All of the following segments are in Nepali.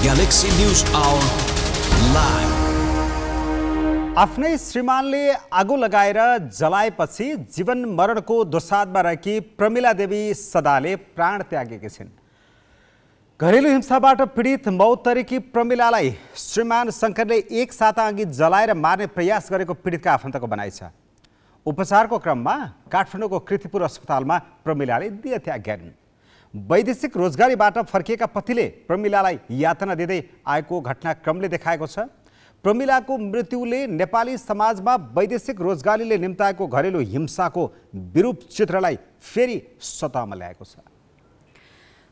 Galaxy News Hour Live। आफ्नै श्रीमानले आगो लगाएर जलाएपछि जीवन मरणको दोसाधमा रहेकी प्रमिला देवी सदाले प्राण त्यागेकी छिन्। घरेलु हिंसाबाट पीडित मौत तरेकी प्रमिलालाई श्रीमान शङ्करले एक साता अघि जलाएर मार्ने प्रयास गरेको पीडितका आफन्तको भनाइ छ। उपचारको क्रममा काठमाडौँको कृतिपुर अस्पतालमा प्रमिलाले देह त्याग गरिन्। वैदेशिक रोजगारीबाट फर्किएका पतिले प्रमिलालाई यातना दिँदै आएको घटनाक्रमले देखाएको छ। प्रमिलाको मृत्युले नेपाली समाजमा वैदेशिक रोजगारीले निम्ताएको घरेलु हिंसाको विरूप चित्रलाई फेरि सतहमा ल्याएको छ।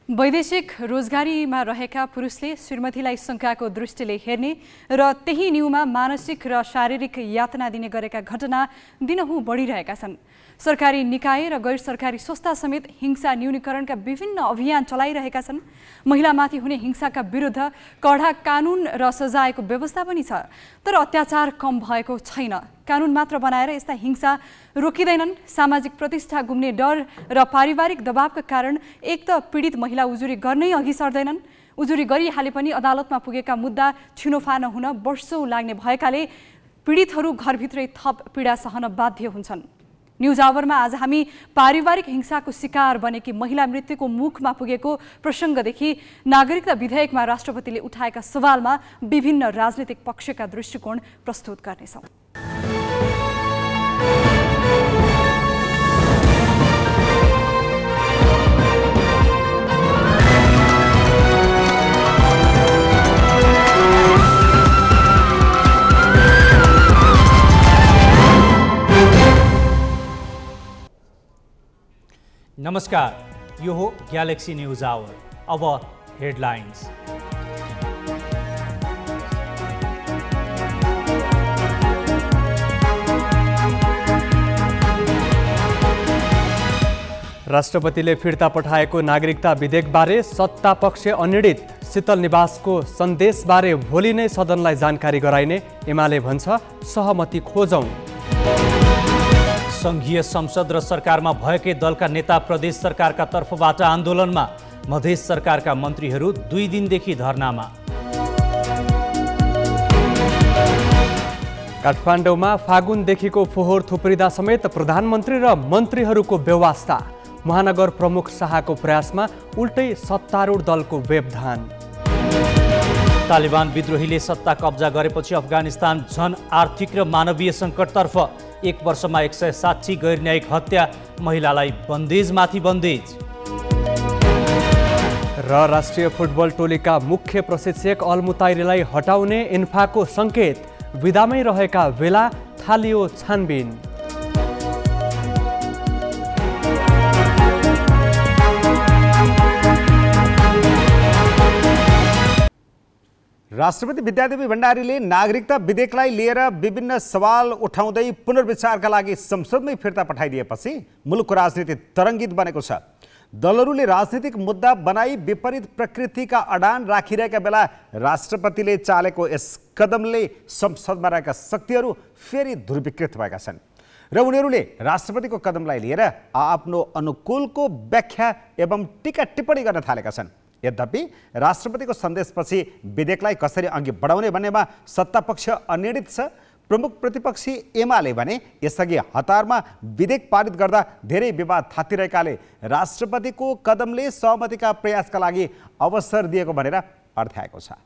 वैदेशिक रोजगारीमा रहेका पुरुषले श्रीमतीलाई शङ्काको दृष्टिले हेर्ने र त्यही न्युमा मानसिक र शारीरिक यातना दिने गरेका घटना दिनहुँ बढिरहेका छन्। सरकारी निकाय र गैर सरकारी संस्था समेत हिंसा न्यूनीकरणका विभिन्न अभियान चलाइरहेका छन्। महिलामाथि हुने हिंसाका विरुद्ध कडा कानुन र सजायको व्यवस्था पनि छ, तर अत्याचार कम भएको छैन। कानुन मात्र बनाएर यस्ता हिंसा रोकिँदैनन्। सामाजिक प्रतिष्ठा गुम्ने डर र पारिवारिक दबावका कारण एक त पीडित महिला उजुरी गर्नै अघि सर्दैनन्। उजुरी गरिहाले पनि अदालतमा पुगेका मुद्दा छिनोफानो हुन वर्षौं लाग्ने भएकाले पीडितहरू घरभित्रै थप पीडा सहन बाध्य हुन्छन्। न्युज आवरमा आज हामी पारिवारिक हिंसाको शिकार बनेकी महिला मृत्युको मुखमा पुगेको प्रसङ्गदेखि नागरिकता विधेयकमा राष्ट्रपतिले उठाएका सवालमा विभिन्न राजनीतिक पक्षका दृष्टिकोण प्रस्तुत गर्नेछौँ। नमस्कार, यो हो ग्यालेक्सी न्यूज आवर। अब हेडलाइन्स। राष्ट्रपतिले फिर्ता पठाएको नागरिकता विधेयकबारे सत्तापक्ष अनिडित। शीतल निवासको सन्देशबारे भोलि नै सदनलाई जानकारी गराइने एमाले भन्छ, सहमति खोजौं। संघीय संसद र सरकारमा भएकै दलका नेता प्रदेश सरकारका तर्फबाट आन्दोलनमा। मधेस सरकारका मन्त्रीहरू 2 दिनदेखि धरनामा। काठमाडौँमा फागुनदेखिको फोहोर थुप्रिँदा समेत प्रधानमन्त्री र मन्त्रीहरूको बेवास्ता। महानगर प्रमुख शाहको प्रयासमा उल्टै सत्तारूढ दलको व्यवधान। तालिबान विद्रोहीले सत्ता कब्जा गरेपछि अफगानिस्तान झन आर्थिक र मानवीय सङ्कटतर्फ। 1 वर्षमा 160 गैरन्यायिक हत्या। महिलालाई बन्देजमाथि बन्देज। र राष्ट्रिय फुटबल टोलीका मुख्य प्रशिक्षक अलमुताइरीलाई हटाउने इन्फाको सङ्केत। विदामै रहेका बेला थालियो छानबिन। राष्ट्रपति विद्यादेवी भण्डारीले नागरिकता विधेयकलाई लिएर विभिन्न सवाल उठाउँदै पुनर्विचारका लागि संसदमै फिर्ता पठाइदिएपछि मुलुकको राजनीति तरङ्गित बनेको छ। दलहरूले राजनीतिक मुद्दा बनाई विपरीत प्रकृतिका अडान राखिरहेका बेला राष्ट्रपतिले चालेको यस कदमले संसदमा रहेका शक्तिहरू फेरि दुर्विकृत भएका छन् र उनीहरूले राष्ट्रपतिको कदमलाई लिएर आफ्नो अनुकूलको व्याख्या एवं टीका टिप्पणी गर्न थालेका छन्। यद्यपि राष्ट्रपतिको सन्देशपछि विधेयकलाई कसरी अघि बढाउने भन्नेमा सत्तापक्ष अनिर्णित छ। प्रमुख प्रतिपक्षी एमाले भने यसअघि हतारमा विधेयक पारित गर्दा धेरै विवाद थातिरहेकाले राष्ट्रपतिको कदमले सहमतिका प्रयासका लागि अवसर दिएको भनेर अर्थ्याएको छ।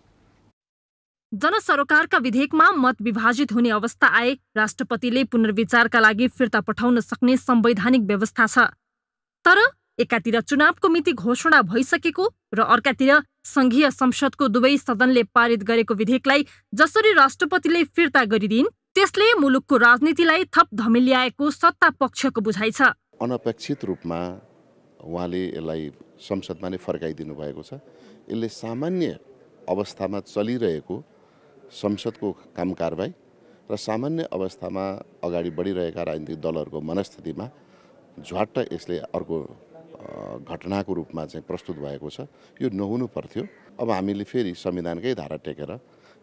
जनसरोकारका विधेयकमा मत विभाजित हुने अवस्था आए राष्ट्रपतिले पुनर्विचारका लागि फिर्ता पठाउन सक्ने संवैधानिक व्यवस्था छ। तर एकातिर चुनावको मिति घोषणा भइसकेको र अर्कातिर संघीय संसदको दुवै सदनले पारित गरेको विधेयकलाई जसरी राष्ट्रपतिले फिर्ता गरिदिन् त्यसले मुलुकको राजनीतिलाई थप धमिल्याएको सत्ता पक्षको बुझाइ छ। अनपेक्षित रूपमा उहाँले यसलाई संसदमा नै फर्काइदिनु भएको छ। यसले सामान्य अवस्थामा चलिरहेको संसदको काम कारबाही र सामान्य अवस्थामा अगाडि बढिरहेका राजनीतिक दलहरूको मनस्थितिमा झ्वाट्ट यसले अर्को घटनाको रूपमा चाहिँ प्रस्तुत भएको छ। यो नहुनु पर्थ्यो। अब हामीले फेरि संविधानकै धारा टेकेर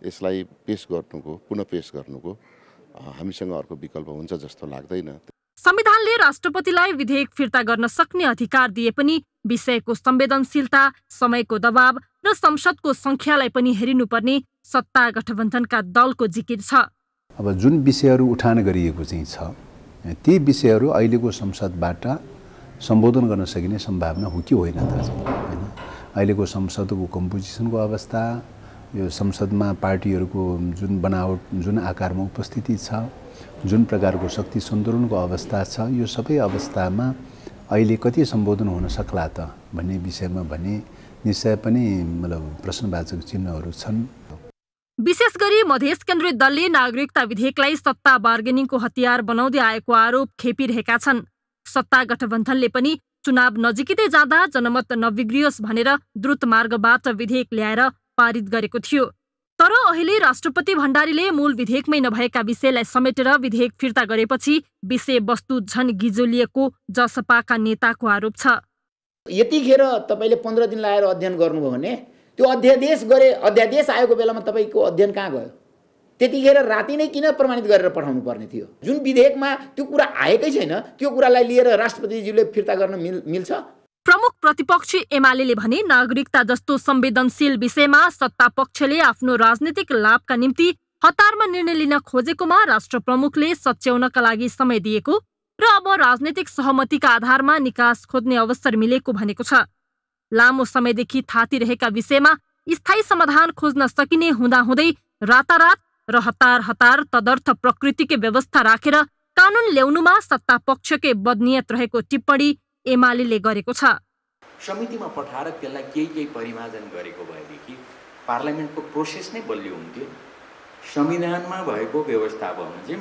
यसलाई पेश गर्नुको पुनः पेश गर्नुको हामीसँग अर्को विकल्प हुन्छ जस्तो लाग्दैन। संविधानले राष्ट्रपतिलाई विधेयक फिर्ता गर्न सक्ने अधिकार दिए पनि विषयको संवेदनशीलता, समयको दबाव र तर संसदको संख्यालाई पनि हेरिनुपर्ने सत्ता गठबन्धनका दलको जिकिर छ। अब जुन विषयहरू उठान गरिएको चाहिँ छ ती विषयहरू अहिलेको संसदबाट सम्बोधन गर्न सकिने सम्भावना हो कि होइन त चाहिँ हैन। अहिलेको संसदको कम्पोजिसनको अवस्था, यो संसदमा पार्टीहरूको जुन बनावट, जुन आकारमा उपस्थिति छ, जुन प्रकारको शक्ति सन्तुलनको अवस्था छ, यो सबै अवस्थामा अहिले कति सम्बोधन हुन सक्ला त भन्ने विषयमा भने निश्चय पनि मतलब प्रश्नवाचक चिन्हहरू छन्। विशेष गरी मधेस केन्द्रित दलले नागरिकता विधेयकलाई सत्ता बार्गेनिङको हतियार बनाउँदै आएको आरोप खेपिरहेका छन्। सत्ता गठबन्धनले पनि चुनाव नजिकै जाँदा जनमत नबिग्रियोस् भनेर द्रुत मार्गबाट विधेयक ल्याएर पारित गरेको थियो। तर अहिले राष्ट्रपति भण्डारीले मूल विधेयकमै नभएका विषयलाई समेटेर विधेयक फिर्ता गरेपछि विषयवस्तु झन गिजोलिएको जसपाका नेताको आरोप छ। यतिखेर तपाईले 15 दिन लाएर अध्ययन गर्नुभयो भने त्यो अध्यादेश आएको बेलामा तपाईको अध्ययन कहाँ गयो? त्यतिखेर राति नै किन प्रमाणित गरेर पठाउनु पर्ने थियो? जुन विधेयकमा त्यो कुरा आएकै छैन त्यो कुरालाई लिएर राष्ट्रपतिज्यूले फिर्ता गर्न मिल्छ? प्रमुख प्रतिपक्षी एमाले भने नागरिकता जस्तो संवेदनशील विषयमा सत्ता पक्षले आफ्नो राजनीतिक लाभका निम्ति हतारमा निर्णय लिन खोजेकोमा राष्ट्र प्रमुखले सच्याउनका लागि समय दिएको र अब राजनीतिक सहमतिका आधारमा निकास खोज्ने अवसर मिलेको भनेको छ। लामो समयदेखि थातिरहेका विषयमा स्थायी समाधान खोज्न सकिने हुँदाहुँदै रातारात र हतार तदर्थ प्रकृतिकै व्यवस्था राखेर कानून ल्याउनुमा सत्ता पक्षकै बदनियत रहेको टिप्पणी एमाले गरेको छ। समितिमा पठाएर त्यसलाई केही परिमार्जन गरेको भएदेखि पार्लियामेन्टको प्रोसेस नै बलियो हुन्थ्यो। संविधानमा भएको व्यवस्था बमोजिम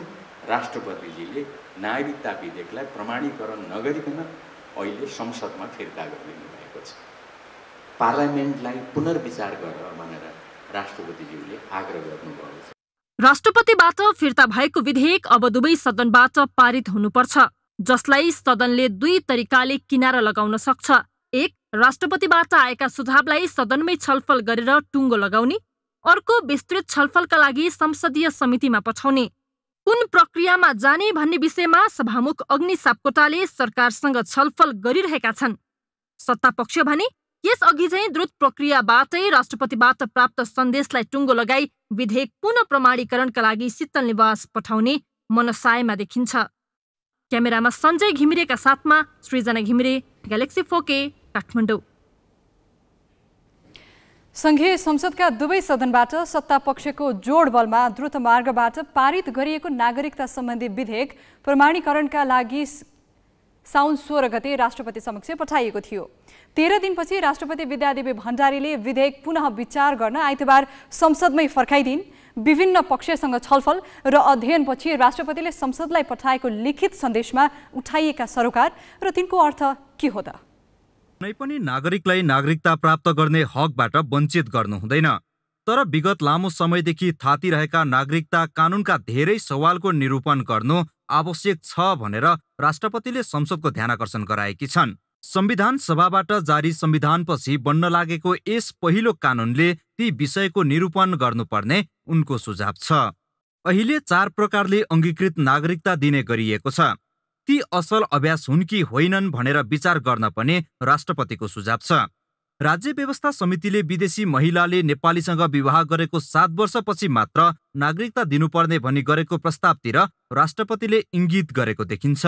राष्ट्रपतिजीले नागरिकता विधेयकलाई प्रमाणीकरण नगरिकन अहिले संसदमा फिर्ता गरिदिनु भएको छ। पार्लियामेन्टलाई पुनर्विचार गरेर भनेर राष्ट्रपतिज्यूले आग्रह गर्नुभएको छ। राष्ट्रपतिबाट फिर्ता भएको विधेयक अब दुवै सदनबाट पारित हुनुपर्छ, जसलाई सदनले दुई तरिकाले किनारा लगाउन सक्छ। एक, राष्ट्रपतिबाट आएका सुझावलाई सदनमै छलफल गरेर टुङ्गो लगाउने। अर्को, विस्तृत छलफलका लागि संसदीय समितिमा पठाउने। कुन प्रक्रियामा जाने भन्ने विषयमा सभामुख अग्नि सापकोटाले सरकारसँग छलफल गरिरहेका छन्। सत्तापक्ष भने यसअघि चाहिँ द्रुत प्रक्रियाबाटै राष्ट्रपतिबाट प्राप्त सन्देशलाई टुङ्गो लगाई विधेयक पुनः प्रमाणीकरणका लागि शीतल निवास पठाउने मनसायमा देखिन्छ। क्यामेरामा सञ्जय घिमिरेका साथमा सृजना घिमिरे, ग्यालेक्सी 4K, काठमाडौँ। संघीय संसदका दुवै सदनबाट सत्तापक्षको जोड बलमा द्रुत मार्गबाट पारित गरिएको नागरिकता सम्बन्धी विधेयक प्रमाणीकरणका लागि साउन 16 गते राष्ट्रपति समक्ष पठाइएको थियो। 13 दिनपछि राष्ट्रपति विद्यादेवी भण्डारीले विधेयक पुनः विचार गर्न आइतबार संसदमै फर्काइदिन्। विभिन्न पक्षसँग छलफल र अध्ययनपछि राष्ट्रपतिले संसदलाई पठाएको लिखित सन्देशमा उठाइएका सरोकार र तिनको अर्थ के हो त? कुनै पनि नागरिकलाई नागरिकता प्राप्त गर्ने हकबाट वञ्चित गर्नु हुँदैन। तर विगत लामो समयदेखि थातिरहेका नागरिकता कानूनका धेरै सवालको निरूपण गर्नु आवश्यक छ भनेर राष्ट्रपतिले संसदको ध्यानाकर्षण गराएकी छन्। संविधान सभाबाट जारी संविधानपछि बन्न लागेको यस पहिलो कानूनले ती विषयको निरूपण गर्नुपर्ने उनको सुझाव छ। अहिले 4 प्रकारले अङ्गीकृत नागरिकता दिने गरिएको छ। ती असल अभ्यास हुन् कि होइनन् भनेर विचार गर्न पनि राष्ट्रपतिको सुझाव छ। राज्य व्यवस्था समितिले विदेशी महिलाले नेपालीसँग विवाह गरेको 7 वर्षपछि मात्र नागरिकता दिनुपर्ने भनी गरेको प्रस्तावतिर राष्ट्रपतिले इङ्गित गरेको देखिन्छ।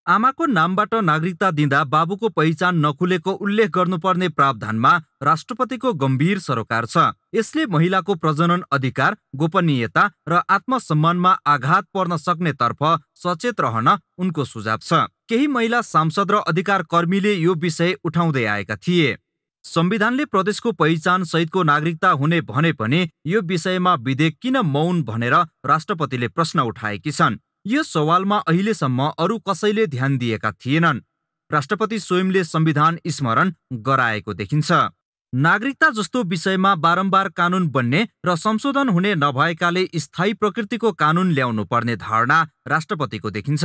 आमाको नामबाट नागरिकता दिँदा बाबुको पहिचान नखुलेको उल्लेख गर्नुपर्ने प्रावधानमा राष्ट्रपतिको गम्भीर सरोकार छ। यसले महिलाको प्रजनन अधिकार, गोपनीयता र आत्मसम्मानमा आघात पर्न सक्ने तर्फ सचेत रहन उनको सुझाव छ। केही महिला सांसद र अधिकार कर्मीले यो विषय उठाउँदै आएका थिए। संविधानले प्रदेशको पहिचान सहितको नागरिकता हुने भने पनि यो विषयमा विधेयक किन मौन भनेर राष्ट्रपतिले प्रश्न उठाएकी छन्। यो सवालमा अहिलेसम्म अरू कसैले ध्यान दिएका थिएनन्। राष्ट्रपति स्वयंले संविधान स्मरण गराएको देखिन्छ। नागरिकता जस्तो विषयमा बारम्बार कानून बन्ने र संशोधन हुने नभएकाले स्थायी प्रकृतिको कानून ल्याउनु पर्ने धारणा राष्ट्रपतिको देखिन्छ।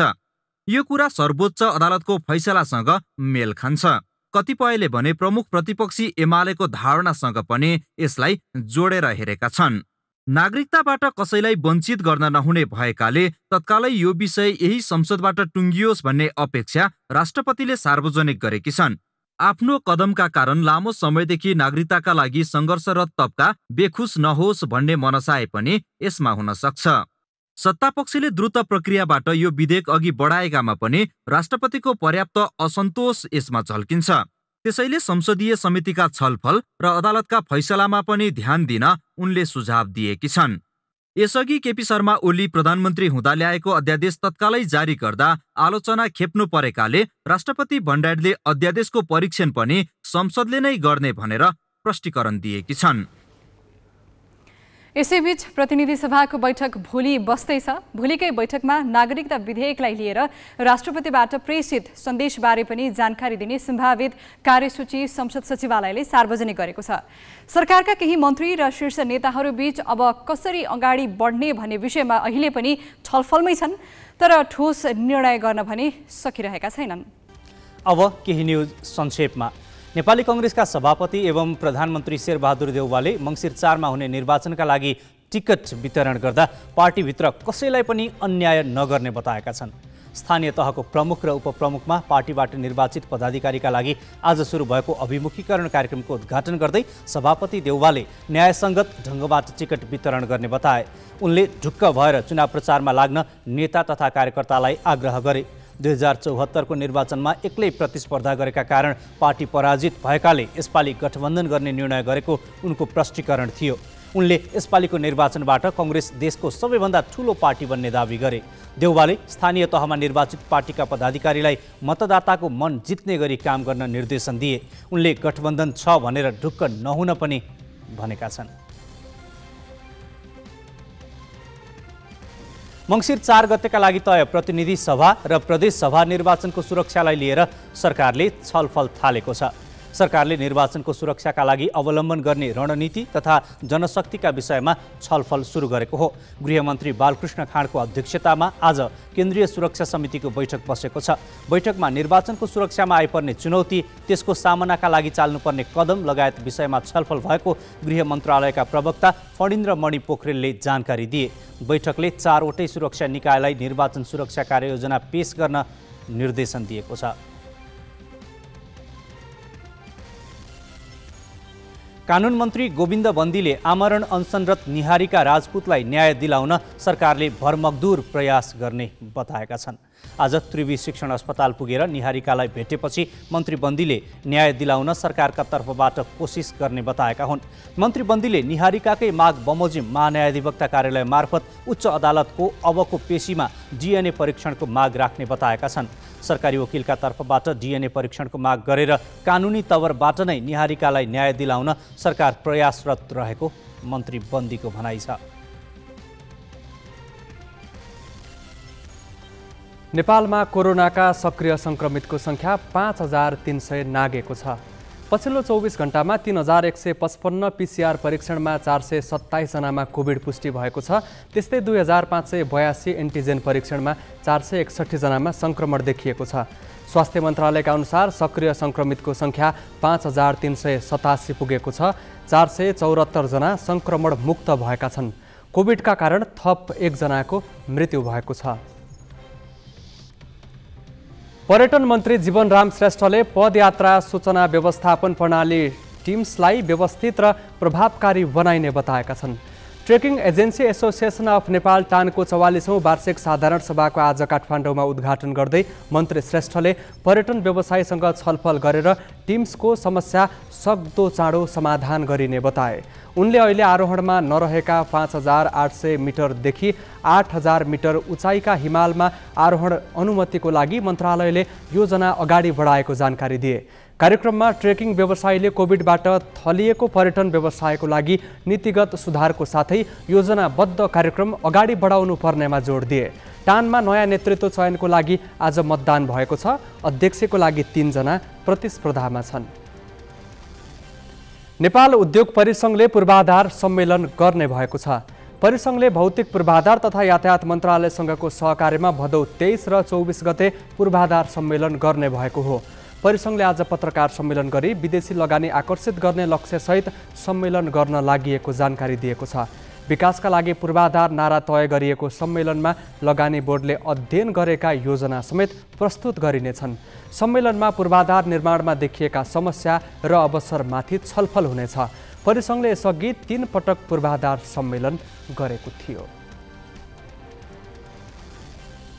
यो कुरा सर्वोच्च अदालतको फैसलासँग मेल खान्छ। कतिपयले भने प्रमुख प्रतिपक्षी एमालेको धारणासँग पनि यसलाई जोडेर हेरेका छन्। नागरिकताबाट कसैलाई वञ्चित गर्न नहुने भएकाले तत्कालै यो विषय यही संसदबाट टुङ्गियोस् भन्ने अपेक्षा राष्ट्रपतिले सार्वजनिक गरेकी छन्। आफ्नो कदमका कारण लामो समयदेखि नागरिकताका लागि सङ्घर्षरत तबका बेखुस नहोस् भन्ने मनसाय पनि यसमा हुन सक्छ। सत्तापक्षले द्रुत प्रक्रियाबाट यो विधेयक अघि बढाएकामा पनि राष्ट्रपतिको पर्याप्त असन्तोष यसमा झल्किन्छ। त्यसैले संसदीय समितिका छलफल र अदालतका फैसलामा पनि ध्यान दिन उनले सुझाव दिएकी छन्। यसअघि केपी शर्मा ओली प्रधानमन्त्री हुँदा ल्याएको अध्यादेश तत्कालै जारी गर्दा आलोचना खेप्नु परेकाले राष्ट्रपति भण्डारीले अध्यादेशको परीक्षण पनि संसदले नै गर्ने भनेर स्पष्टीकरण दिएकी छन्। यसैबीच प्रतिनिधि सभाको बैठक भोलि बस्दैछ। भोलिकै बैठकमा नागरिकता विधेयकलाई लिएर राष्ट्रपतिबाट प्रेषित सन्देशबारे पनि जानकारी दिने सम्भावित कार्यसूची संसद सचिवालयले सार्वजनिक गरेको छ। सरकारका केही मन्त्री र शीर्ष नेताहरूबीच अब कसरी अगाडि बढ्ने भन्ने विषयमा अहिले पनि छलफलमै छन्, तर ठोस निर्णय गर्न भने सकिरहेका छैनन्। अब केही न्युज संक्षेपमा। नेपाली कांग्रेसका सभापति एवं प्रधानमन्त्री शेरबहादुर देउवाले मङ्सिर 4 मा हुने निर्वाचनका लागि टिकट वितरण गर्दा पार्टीभित्र कसैलाई पनि अन्याय नगर्ने बताएका छन्। स्थानीय तहको प्रमुख र उपप्रमुखमा पार्टीबाट निर्वाचित पदाधिकारीका लागि आज सुरु भएको अभिमुखीकरण कार्यक्रमको उद्घाटन गर्दै सभापति देउवाले न्यायसङ्गत ढङ्गबाट टिकट वितरण गर्ने बताए। उनले ढुक्क भएर चुनाव प्रचारमा लाग्न नेता तथा कार्यकर्तालाई आग्रह गरे। 2074 को निर्वाचनमा एक्लै प्रतिस्पर्धा गरेका कारण पार्टी पराजित भएकाले यसपालि गठबन्धन गर्ने निर्णय गरेको उनको प्रष्टीकरण थियो। उनले यसपालिको निर्वाचनबाट कांग्रेस देशको सबैभन्दा ठूलो पार्टी बन्ने दावी गरे। देउवाले स्थानीय तहमा निर्वाचित पार्टीका पदाधिकारीलाई मतदाताको मन जित्ने गरी काम गर्न निर्देशन दिए। उनले गठबन्धन छ भनेर ढुक्क नहुन पनि भनेका छन्। मङ्सिर 4 गतेका लागि तय प्रतिनिधि सभा र प्रदेश सभा निर्वाचनको सुरक्षालाई लिएर सरकारले छलफल थालेको छ। सरकारले निर्वाचनको सुरक्षाका लागि अवलम्बन गर्ने रणनीति तथा जनशक्तिका विषयमा छलफल सुरु गरेको हो। गृहमन्त्री बालकृष्ण खाँडको अध्यक्षतामा आज केन्द्रीय सुरक्षा समितिको बैठक बसेको छ। बैठकमा निर्वाचनको सुरक्षामा आइपर्ने चुनौती, त्यसको सामनाका लागि चाल्नुपर्ने कदम लगायत विषयमा छलफल भएको गृह मन्त्रालयका प्रवक्ता फणीन्द्र मणि पोखरेलले जानकारी दिए। बैठकले 4 वटै सुरक्षा निकायलाई निर्वाचन सुरक्षा कार्ययोजना पेश गर्न निर्देशन दिएको छ। कानुन मन्त्री गोविन्द बन्दीले आमरण अनसनरत निहारिका राजपूतलाई न्याय दिलाउन सरकारले भरमग्दुर प्रयास गर्ने बताएका छन्। आज त्रिवी शिक्षण अस्पताल पुगेर निहारिकालाई भेटेपछि मन्त्री बन्दीले न्याय दिलाउन सरकारका तर्फबाट कोसिस गर्ने बताएका हुन्। मन्त्री बन्दीले निहारिकाकै माग बमोजिम महान्यायाधिवक्ता कार्यालय मार्फत उच्च अदालतको अबको पेशीमा डिएनए परीक्षणको माग राख्ने बताएका छन्। सरकारी वकिलका तर्फबाट डिएनए परीक्षणको माग गरेर कानुनी तवरबाट नै निहारिकालाई न्याय दिलाउन सरकार प्रयासरत रहेको मन्त्री बन्दीको भनाइ छ। नेपालमा कोरोनाका सक्रिय संक्रमितको संख्या 5300 नागेको छ। पछिल्लो 24 घण्टामा 3155 पीसीआर परीक्षणमा 427 जनामा कोभिड पुष्टि भएको छ। त्यस्तै 2582 एन्टिजेन परीक्षणमा 461 जनामा संक्रमण देखिएको छ। स्वास्थ्य मन्त्रालयका अनुसार सक्रिय संक्रमितको संख्या 5387 पुगेको छ। 474 जना संक्रमण मुक्त भएका छन्। कोभिडका कारण थप 1 जनाको मृत्यु भएको छ। पर्यटन मन्त्री जीवनराम श्रेष्ठले पदयात्रा सूचना व्यवस्थापन प्रणाली टिम्सलाई व्यवस्थित र प्रभावकारी बनाइने बताएका छन्। Trekking agency association of Nepal टानको 44औं वार्षिक साधारण सभाको आज काठमाडौँमा उद्घाटन गर्दै मन्त्री श्रेष्ठले पर्यटन व्यवसायीसँग छलफल गरेर टिम्सको समस्या सक्दो चाँडो समाधान गरिने बताए। उनले अहिले आरोहणमा नरहेका 5800 मिटरदेखि 8000 मिटर उचाइका हिमालमा आरोहण अनुमतिको लागि मन्त्रालयले योजना अगाडि बढाएको जानकारी दिए। कार्यक्रममा ट्रेकिङ व्यवसायीले कोभिडबाट थलिएको पर्यटन व्यवसायको लागि नीतिगत सुधारको साथै योजनाबद्ध कार्यक्रम अगाडि बढाउनु पर्नेमा जोड दिए। टानमा नयाँ नेतृत्व चयनको लागि आज मतदान भएको छ। अध्यक्षको लागि 3 जना प्रतिस्पर्धामा छन्। नेपाल उद्योग परिसङ्घले पूर्वाधार सम्मेलन गर्ने भएको छ। परिसङ्घले भौतिक पूर्वाधार तथा यातायात मन्त्रालयसँगको सहकार्यमा भदौ 23 र 24 गते पूर्वाधार सम्मेलन गर्ने भएको हो। परिसङ्घले आज पत्रकार सम्मेलन गरी विदेशी लगानी आकर्षित गर्ने लक्ष्यसहित सम्मेलन गर्न लागि जानकारी दिएको छ। विकासका लागि पूर्वाधार नारा तय गरिएको सम्मेलनमा लगानी बोर्डले अध्ययन गरेका योजना समेत प्रस्तुत गरिनेछन्। सम्मेलनमा पूर्वाधार निर्माणमा देखिएका समस्या र अवसरमाथि छलफल हुनेछ। परिसङ्घले यसअघि 3 पटक पूर्वाधार सम्मेलन गरेको थियो।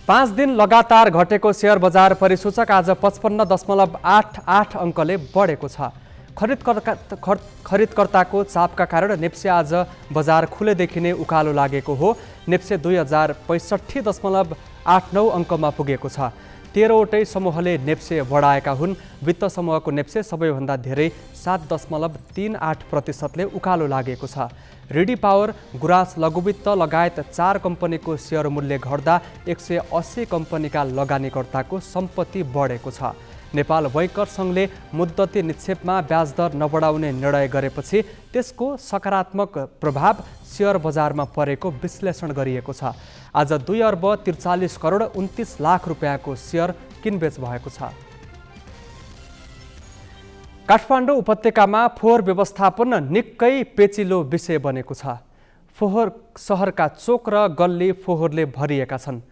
5 दिन लगातार घटेको सेयर बजार परिसूचक आज 55.88 अङ्कले बढेको छ। खरिदकर्ताको चापका कारण नेप्से आज बजार खुलेदेखि नै उकालो लागेको हो। नेप्से 2065.89 अङ्कमा पुगेको छ। 13वटै समूहले नेप्से बढाएका हुन्। वित्त समूहको नेप्से सबैभन्दा धेरै 7.38%ले उकालो लागेको छ। रिडी पावर, गुराँस लघुवित्त लगायत 4 कम्पनीको सेयर मूल्य घट्दा 180 कम्पनीका लगानीकर्ताको सम्पत्ति बढेको छ। नेपाल बैंकर सङ्घले मुद्दती निक्षेपमा ब्याज दर नबढाउने निर्णय गरेपछि त्यसको सकारात्मक प्रभाव सेयर बजारमा परेको विश्लेषण गरिएको छ। आज 2 अर्ब 43 करोड 29 लाख रुपियाँको सेयर किनबेच भएको छ। काठमाडौँ उपत्यकामा फोहोर व्यवस्थापन निकै पेचिलो विषय बनेको छ। फोहोर सहरका चोक र गल्ली फोहोरले भरिएका छन्।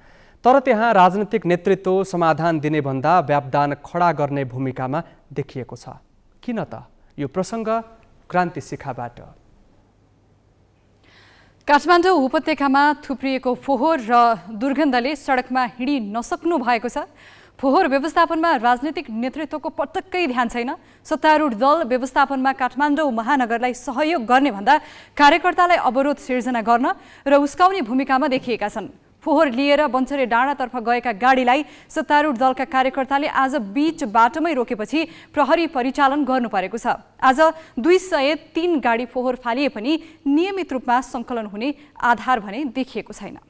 तर त्यहाँ राजनीतिक नेतृत्व समाधान दिने भन्दा व्यापदान खडा गर्ने भूमिकामा देखिएको छ। किन त? यो प्रसङ्ग क्रान्ति शिखाबाट। काठमाडौँ उपत्यकामा थुप्रिएको फोहोर र दुर्गन्धले सडकमा हिँडी नसक्नु भएको छ। फोहोर व्यवस्थापनमा राजनीतिक नेतृत्वको पटक्कै ध्यान छैन। सत्तारूढ दल व्यवस्थापनमा काठमाडौँ महानगरलाई सहयोग गर्ने भन्दा कार्यकर्तालाई अवरोध सिर्जना गर्न र उस्काउने भूमिकामा देखिएका छन्। फोहोर लिएर बन्चरे डाँडातर्फ गएका गाडीलाई सत्तारूढ दलका कार्यकर्ताले आज बीच बाटोमै रोकेपछि प्रहरी परिचालन गर्नु परेको छ। आज 203 गाडी फोहोर फालिए पनि नियमित रूपमा सङ्कलन हुने आधार भने देखिएको छैन।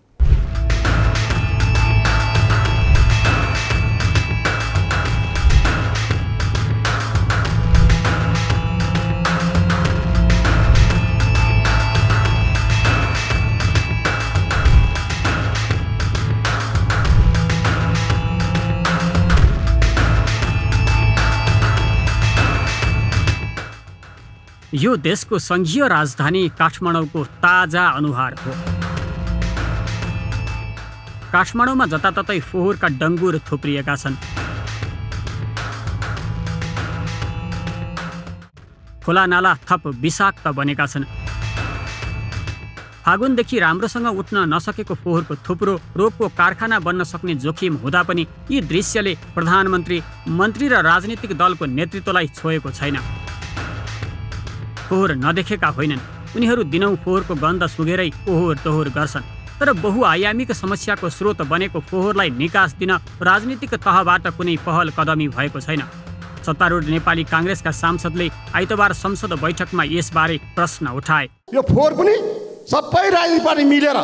यो देशको संघीय राजधानी काठमाडौँको ताजा अनुहार हो। काठमाडौँमा जताततै फोहोरका डङ्गुर थुप्रिएका छन्। खोला नाला थप विषाक्त बनेका छन्। फागुनदेखि राम्रोसँग उठ्न नसकेको फोहोरको थुप्रो रोगको कारखाना बन्न सक्ने जोखिम हुँदा पनि यी दृश्यले प्रधानमन्त्री, मन्त्री र राजनीतिक दलको नेतृत्वलाई छोएको छैन। फोहोर नदेखेका होइनन्, उनीहरू दिनौँ फोहोरको गन्ध सुँघेरै ओहोर दोहोर गर्छन्। तर बहुआयामिक समस्याको स्रोत बनेको फोहोरलाई निकास दिन राजनीतिक तहबाट कुनै पहल कदमी भएको छैन। सत्तारूढ नेपाली काङ्ग्रेसका सांसदले आइतबार संसद बैठकमा यसबारे प्रश्न उठाए। यो फोहोर पनि सबै राजनीतिक पार्टी मिलेर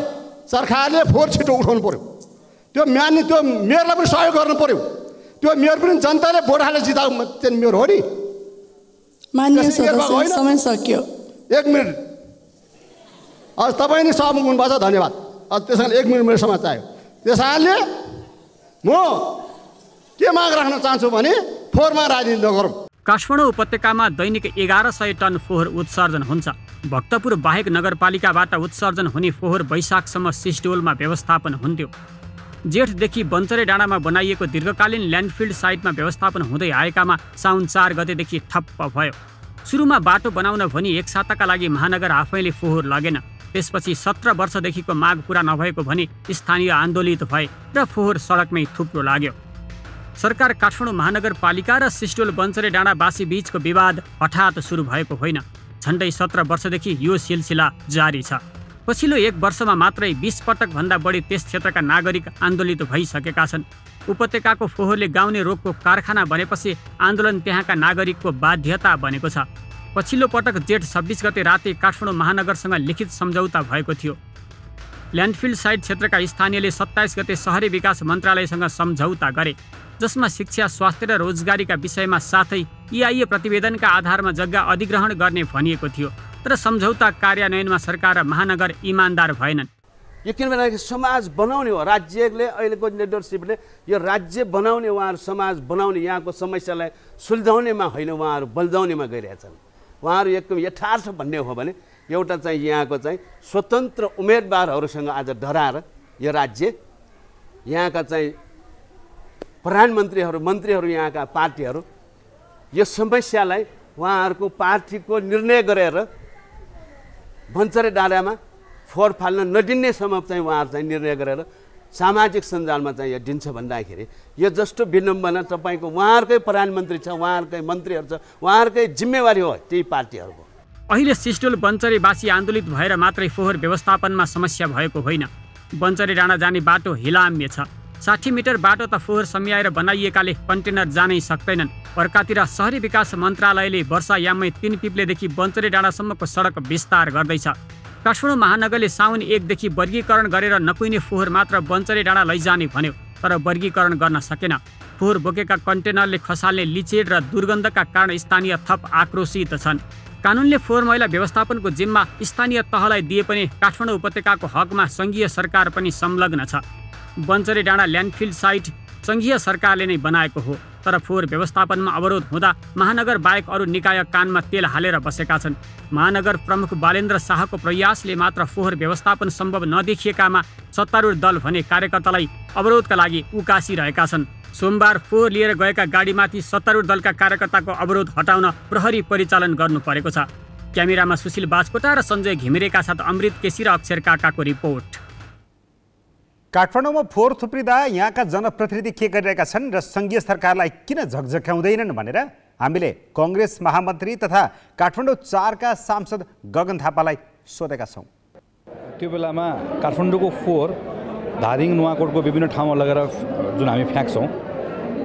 सरकारले फोहोर छिटो उठाउनु पर्यो। त्यो मेयरलाई पनि सहयोग गर्नु पर्यो। त्यो मेयर पनि जनताले भोट हालेर जिताएको मेयर हो नि। मान्य सदस्य, समय सक्यो। 1 मिनट। आज तपाईँ नै सहमुख हुनुभएको छ, धन्यवाद। आज त्यसैले 1 मिनट मेरो समय चाहियो। त्यसैले म के माग राख्न चाहन्छु भने फोहोरमा राजनीति नगरौँ। काठमाडौँ उपत्यकामा दैनिक 1100 टन फोहोर उत्सर्जन हुन्छ। भक्तपुर बाहेक नगरपालिकाबाट उत्सर्जन हुने फोहोर वैशाखसम्म सिस्डोलमा व्यवस्थापन हुन्थ्यो। जेठदेखि बन्चरे डाँडामा बनाइएको दीर्घकालीन ल्यान्डफिल्ड साइटमा व्यवस्थापन हुँदै आएकामा साउन 4 गतेदेखि ठप्प भयो। सुरुमा बाटो बनाउन भनी 1 साताका लागि महानगर आफैले फोहोर लगेन। त्यसपछि 17 वर्षदेखिको माग पूरा नभएको भनी स्थानीय आन्दोलित भए र फोहोर सडकमै थुप्रो लाग्यो। सरकार, काठमाडौँ महानगरपालिका र सिस्डोल बन्चरे डाँडावासी बीचको विवाद हठात सुरु भएको होइन। झन्डै 17 वर्षदेखि यो सिलसिला जारी छ। पछिल्लो 1 वर्षमा मात्रै 20 पटक भन्दा बढी त्यस क्षेत्रका नागरिक आन्दोलित भइसकेका छन्। उपत्यकाको फोहोरले गाउने रोगको कारखाना बनेपछि आन्दोलन त्यहाँका नागरिकको बाध्यता बनेको छ। पछिल्लो पटक जेठ 26 गते राति काठमाडौँ महानगरसँग लिखित सम्झौता भएको थियो। ल्यान्डफिल्ड साइट क्षेत्रका स्थानीयले 27 गते शहरी विकास मन्त्रालयसँग सम्झौता गरे, जसमा शिक्षा, स्वास्थ्य र रोजगारीका विषयमा साथै EIA प्रतिवेदनका आधारमा जग्गा अधिग्रहण गर्ने भनिएको थियो। तर सम्झौता कार्यान्वयनमा सरकार र महानगर इमान्दार भएनन्। यो किन भन्दाखेरि समाज बनाउने हो। राज्यले अहिलेको लिडरसिपले यो राज्य बनाउने, उहाँहरू समाज बनाउने, यहाँको समस्यालाई सुल्झाउनेमा होइन, उहाँहरू बल्झाउनेमा गइरहेछन्। उहाँहरू एकदम यथार्थ भन्ने हो भने एउटा चाहिँ यहाँको चाहिँ स्वतन्त्र उम्मेदवारहरूसँग आज डराएर यो राज्य यहाँका चाहिँ प्रधानमन्त्रीहरू मन्त्रीहरू यहाँका पार्टीहरू यो समस्यालाई उहाँहरूको पार्टीको निर्णय गरेर भन्चरे डाँडामा फोहोर फाल्न नदिनेसम्म चाहिँ उहाँहरू चाहिँ निर्णय गरेर सामाजिक सञ्जालमा चाहिँ यो दिन्छ भन्दाखेरि यो जस्तो विडम्बना तपाईँको उहाँहरूकै प्रधानमन्त्री छ, उहाँहरूकै मन्त्रीहरू छ, उहाँहरूकै जिम्मेवारी हो त्यही पार्टीहरूको। अहिले सिस्टोल बन्चरेवासी आन्दोलित भएर मात्रै फोहोर व्यवस्थापनमा समस्या भएको होइन। बन्चरे डाँडा जाने बाटो हिलाम्य छ। 60 मिटर बाटो त फोहोर सम्याएर बनाइएकाले कन्टेनर जानै सक्दैनन्। अर्कातिर शहरी विकास मन्त्रालयले वर्षायाममै 3 पिप्लेदेखि बन्चरे डाँडासम्मको सडक विस्तार गर्दैछ। काठमाडौँ महानगरले साउन 1 देखि वर्गीकरण गरेर नकुइने फोहोर मात्र बन्चरे डाँडा लैजाने भन्यो, तर वर्गीकरण गर्न सकेन। फोहोर बोकेका कन्टेनरले खसाल्ने लिचेड र दुर्गन्धका कारण स्थानीय थप आक्रोशित छन्। कानुनले फोहोर मैला व्यवस्थापनको जिम्मा स्थानीय तहलाई दिए पनि काठमाडौँ उपत्यकाको हकमा सङ्घीय सरकार पनि संलग्न छ। बन्चरे डाँडा ल्यान्डफिल साइट सङ्घीय सरकारले नै बनाएको हो, तर फोहोर व्यवस्थापनमा अवरोध हुँदा महानगर बाहेक अरू निकाय कानमा तेल हालेर बसेका छन्। महानगर प्रमुख बालेन्द्र शाहको प्रयासले मात्र फोहोर व्यवस्थापन सम्भव नदेखिएकामा सत्तारूढ दल भने कार्यकर्तालाई अवरोधका लागि उकासिरहेका छन्। सोमबार फोहोर लिएर गएका गाडीमाथि सत्तारूढ दलका कार्यकर्ताको अवरोध हटाउन प्रहरी परिचालन गर्नु परेको छ। क्यामेरामा सुशील बाजकोटा र सञ्जय घिमिरेका साथ अमृत केसी र अक्षर काकाको रिपोर्ट। काठमाडौँमा फोहोर थुप्रिँदा यहाँका जनप्रतिनिधि के गरिरहेका छन् र सङ्घीय सरकारलाई किन झकझक्याउँदैनन् भनेर हामीले कङ्ग्रेस महामन्त्री तथा काठमाडौँ 4 का सांसद गगन थापालाई सोधेका छौँ। त्यो बेलामा काठमाडौँको फोहोर धादिङ नुवाकोटको विभिन्न ठाउँमा लगेर जुन हामी फ्याँक्छौँ,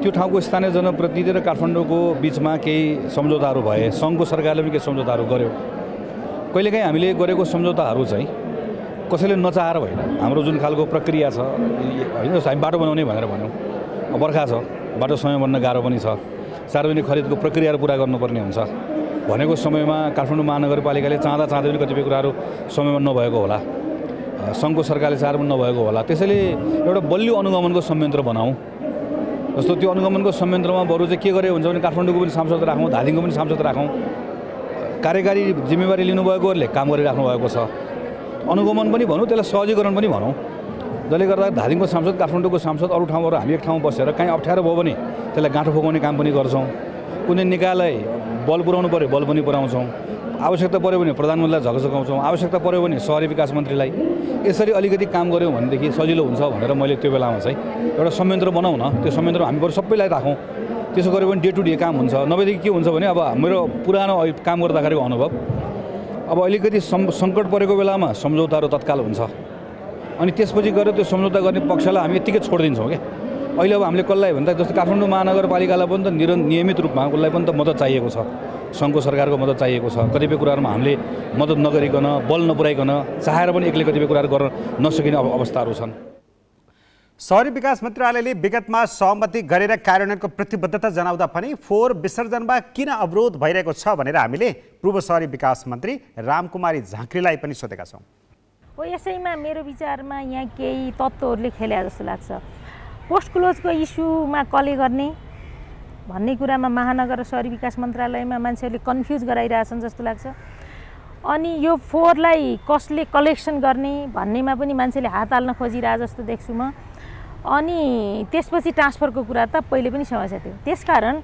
त्यो ठाउँको स्थानीय जनप्रतिनिधि र काठमाडौँको बिचमा केही सम्झौताहरू भए, सङ्घको सरकारले पनि केही सम्झौताहरू गर्यो। कहिलेकाहीँ हामीले गरेको सम्झौताहरू चाहिँ कसैले नचाहेर होइन, हाम्रो जुन खालको प्रक्रिया छ होइन, हामी बाटो बनाउने भनेर भन्यौँ, बर्खा छ, बाटो समय बन्न गाह्रो पनि छ, सार्वजनिक खरिदको प्रक्रियाहरू पुरा गर्नुपर्ने हुन्छ भनेको समयमा काठमाडौँ महानगरपालिकाले चाहँदा पनि कतिपय कुराहरू समयमा नभएको होला, सङ्घको सरकारले चाहेर पनि नभएको होला। त्यसैले एउटा बलियो अनुगमनको संयन्त्र बनाऊँ। जस्तो त्यो अनुगमनको संयन्त्रमा बरु चाहिँ के गरे हुन्छ भने काठमाडौँको पनि सांसद राखौँ, धादिङको पनि सांसद राखौँ, कार्यकारी जिम्मेवारी लिनुभएकोहरूले काम गरिराख्नु भएको छ। अनुगमन पनि भनौँ, त्यसलाई सहजीकरण पनि भनौँ, जसले गर्दा धादिङको सांसद, काठमाडौँको सांसद अरू ठाउँबाट हामी एक ठाउँमा बसेर कहीँ अप्ठ्यारो भयो भने त्यसलाई गाँठो फुकाउने काम पनि गर्छौँ। कुनै निकायलाई बल पुर्याउनु पऱ्यो बल पनि पुर्याउँछौँ, आवश्यकता पऱ्यो भने प्रधानमन्त्रीलाई झकझकाउँछौँ, आवश्यकता पऱ्यो भने शहरी विकास मन्त्रीलाई। यसरी अलिकति काम गऱ्यौँ भनेदेखि सजिलो हुन्छ भनेर मैले त्यो बेलामा चाहिँ एउटा संयन्त्र बनाउँ न, त्यो संयन्त्र हामी बरु सबैलाई राखौँ। त्यसो गऱ्यो भने डे टु डे काम हुन्छ। नभएदेखि के हुन्छ भने अब मेरो पुरानो काम गर्दाखेरिको अनुभव, अब अलिकति सङ्कट परेको बेलामा सम्झौताहरू तत्काल हुन्छ, अनि त्यसपछि गएर त्यो सम्झौता गर्ने पक्षलाई हामी यत्तिकै छोडिदिन्छौँ क्या। अहिले अब हामीले कसलाई भन्दा जस्तो काठमाडौँ महानगरपालिकालाई पनि त नियमित रूपमा उसलाई पनि त मद्दत चाहिएको छ, सङ्घको सरकारको मद्दत चाहिएको छ। कतिपय कुराहरूमा हामीले मद्दत नगरिकन, बल नपुर्याइकन, चाहेर पनि एक्लै कतिपय कुराहरू गर्न नसकिने अवस्थाहरू छन्। शहरी विकास मन्त्रालयले विगतमा सहमति गरेर कार्यान्वयनको प्रतिबद्धता जनाउँदा पनि फोहोर विसर्जनमा किन अवरोध भइरहेको छ भनेर हामीले पूर्व शहरी विकास मन्त्री रामकुमारी झाँक्रीलाई पनि सोधेका छौँ। हो, यसैमा मेरो विचारमा यहाँ केही तत्त्वहरूले खेले जस्तो लाग्छ। पोस्ट क्लोजको इस्युमा कले गर्ने भन्ने कुरामा महानगर र शहरी विकास मन्त्रालयमा मान्छेहरूले कन्फ्युज गराइरहेछन् जस्तो लाग्छ। अनि यो फोहोरलाई कसले कलेक्सन गर्ने भन्नेमा पनि मान्छेले हात हाल्न खोजिरहे जस्तो देख्छु म। अनि त्यसपछि ट्रान्सफरको कुरा त पहिले पनि समस्या थियो। त्यसकारण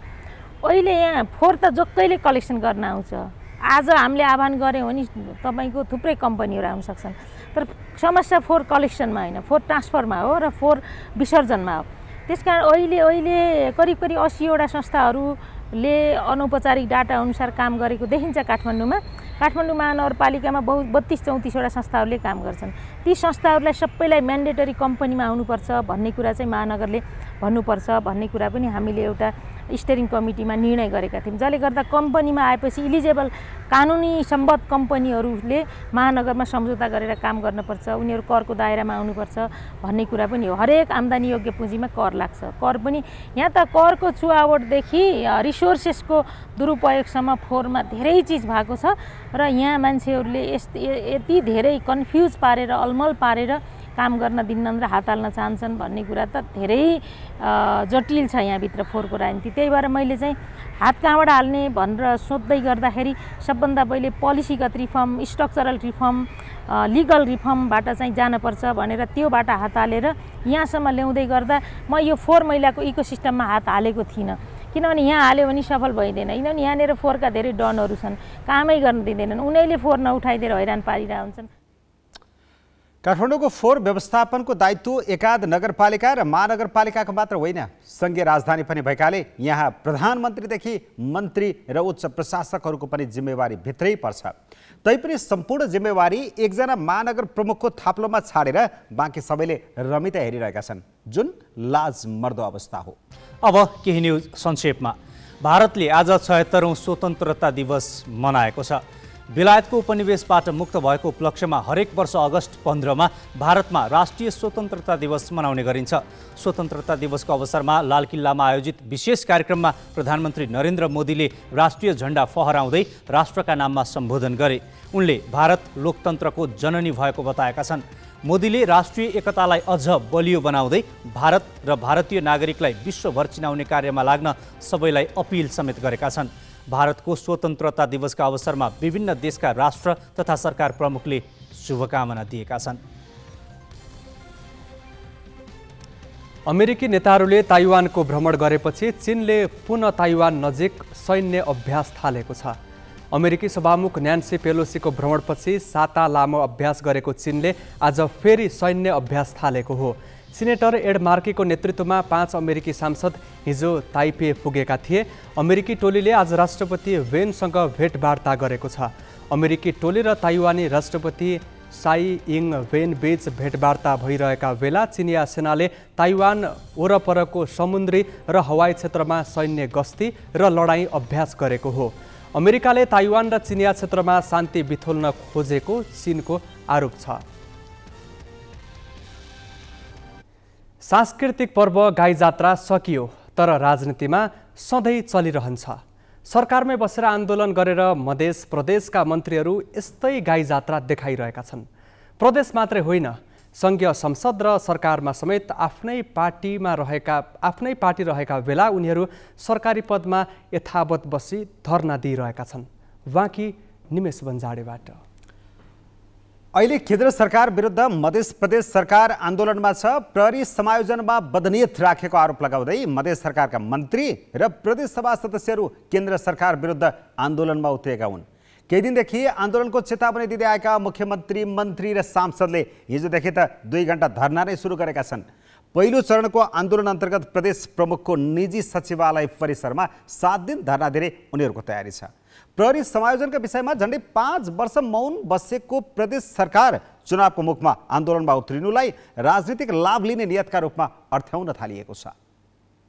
अहिले यहाँ फोहोर त जक्कैले कलेक्सन गर्न आउँछ। आज हामीले आह्वान गऱ्यौँ भने तपाईँको थुप्रै कम्पनीहरू आउन सक्छन्, तर समस्या फोहोर कलेक्सनमा होइन, फोहोर ट्रान्सफरमा हो र फोहोर विसर्जनमा हो। त्यसकारण अहिले करिब 80वटा संस्थाहरूले अनौपचारिक डाटा अनुसार काम गरेको देखिन्छ काठमाडौँमा। काठमाडौँ महानगरपालिकामा 32-34वटा संस्थाहरूले काम गर्छन्। ती संस्थाहरूलाई सबैलाई म्यान्डेटरी कम्पनीमा आउनुपर्छ भन्ने कुरा चाहिँ महानगरले भन्नुपर्छ भन्ने कुरा पनि हामीले एउटा स्टेरिङ कमिटीमा निर्णय गरेका थियौँ। जसले गर्दा कम्पनीमा आएपछि इलिजेबल कानुनी सम्बद्ध कम्पनीहरूले महानगरमा सम्झौता गरेर काम गर्नुपर्छ, उनीहरू करको दायरामा आउनुपर्छ भन्ने कुरा पनि हो। हरेक आम्दानी योग्य पुँजीमा कर लाग्छ। कर पनि यहाँ त करको चुहावटदेखि रिसोर्सेसको दुरुपयोगसम्म फोहोरमा धेरै चिज भएको छ र यहाँ मान्छेहरूले यति धेरै कन्फ्युज पारेर अलमल पारेर काम गर्न दिन्नन् र हात हाल्न चाहन्छन् भन्ने कुरा त धेरै जटिल छ यहाँभित्र फोहोरको राजनीति। त्यही भएर मैले चाहिँ हात कहाँबाट हाल्ने भनेर सोध्दै गर्दाखेरि सबभन्दा पहिले पोलिसीगत रिफर्म, स्ट्रक्चरल रिफर्म, लिगल रिफर्मबाट चाहिँ जानुपर्छ भनेर त्योबाट हात हालेर यहाँसम्म ल्याउँदै गर्दा म यो फोहोर मैलाको इकोसिस्टममा हात हालेको थिइनँ। किनभने यहाँ हाल्यो भने सफल भइँदैन। किनभने यहाँनिर फोहोरका धेरै डनहरू छन्, कामै गर्न दिँदैनन्, उनीहरूले फोहोर नउठाइदिएर हैरान पारिरहेका हुन्छन्। काठमाडौँको फोहोर व्यवस्थापनको दायित्व एकाध नगरपालिका र महानगरपालिकाको मात्र होइन, सङ्घीय राजधानी पनि भएकाले यहाँ प्रधानमन्त्रीदेखि मन्त्री र उच्च प्रशासकहरूको पनि जिम्मेवारी भित्रै पर्छ। तैपनि सम्पूर्ण जिम्मेवारी एकजना महानगर प्रमुखको थाप्लोमा छाडेर बाँकी सबैले रमिता हेरिरहेका छन्, जुन लाजमर्दो अवस्था हो। अब केही न्युज संक्षेपमा। भारतले आज 76औं स्वतन्त्रता दिवस मनाएको छ। बेलायतको उपनिवेशबाट मुक्त भएको उपलक्ष्यमा हरेक वर्ष अगस्त 15मा भारतमा राष्ट्रिय स्वतन्त्रता दिवस मनाउने गरिन्छ। स्वतन्त्रता दिवसको अवसरमा लाल किल्लामा आयोजित विशेष कार्यक्रममा प्रधानमन्त्री नरेन्द्र मोदीले राष्ट्रिय झण्डा फहराउँदै राष्ट्रका नाममा सम्बोधन गरे। उनले भारत लोकतन्त्रको जननी भएको बताएका छन्। मोदीले राष्ट्रिय एकतालाई अझ बलियो बनाउँदै भारत र भारतीय नागरिकलाई विश्वभर चिनाउने कार्यमा लाग्न सबैलाई अपिल समेत गरेका छन्। भारतको स्वतन्त्रता दिवसका अवसरमा विभिन्न देशका राष्ट्र तथा सरकार प्रमुखले शुभकामना दिएका छन्। अमेरिकी नेताहरूले ताइवानको भ्रमण गरेपछि चीनले पुनः ताइवान नजिक सैन्य अभ्यास थालेको छ। अमेरिकी सभामुख न्यान्सी पेलोसीको भ्रमणपछि साता लामो अभ्यास गरेको चीनले आज फेरि सैन्य अभ्यास थालेको हो। सिनेटर एड मार्कीको नेतृत्वमा 5 अमेरिकी सांसद हिजो ताइपे पुगेका थिए। अमेरिकी टोलीले आज राष्ट्रपति वेनसँग भेटवार्ता गरेको छ। अमेरिकी टोली र ताइवानी राष्ट्रपति साई इङ वेन बीच भेटवार्ता भइरहेका बेला चिनिया सेनाले ताइवान वरपरको समुद्री र हवाई क्षेत्रमा सैन्य गस्ती र लडाईँ अभ्यास गरेको हो। अमेरिकाले ताइवान र चिनिया क्षेत्रमा शान्ति बिथोल्न खोजेको चीनको आरोप छ। सांस्कृतिक पर्व गाई जात्रा सकियो, तर राजनीतिमा सधैँ चलिरहन्छ। सरकारमै बसेर आन्दोलन गरेर मधेस प्रदेशका मन्त्रीहरू यस्तै गाई जात्रा देखाइरहेका छन्। प्रदेश मात्रै होइन, सङ्घीय संसद र सरकारमा समेत आफ्नै पार्टी रहेका बेला उनीहरू सरकारी पदमा यथावत बसी धरना दिइरहेका छन्। वाँकी निमेश बन्जाडेबाट। अहिले केन्द्र सरकार विरुद्ध मध्य प्रदेश सरकार आन्दोलनमा छ। प्रहरी समायोजनमा बदनियत राखेको आरोप लगाउँदै मध्य सरकारका मन्त्री र प्रदेश सभा सदस्यहरू केन्द्र सरकार विरुद्ध आन्दोलनमा उत्रिएका हुन्। केही दिनदेखि आन्दोलनको चेतावनी दिँदै आएका मुख्यमन्त्री, मन्त्री र सांसदले हिजोदेखि त 2 घण्टा धरना नै सुरु गरेका छन्। पहिलो चरणको आन्दोलन अन्तर्गत प्रदेश प्रमुखको निजी सचिवालय परिसरमा 7 दिन धरना दिने उनीहरूको तयारी छ। प्रहरी समायोजनका विषयमा झन्डै 5 वर्ष मौन बसेको प्रदेश सरकार चुनावको मुखमा आन्दोलनमा उत्रिनुलाई राजनीतिक लाभ लिने नियतका रूपमा अर्थ्याउन थालिएको छ।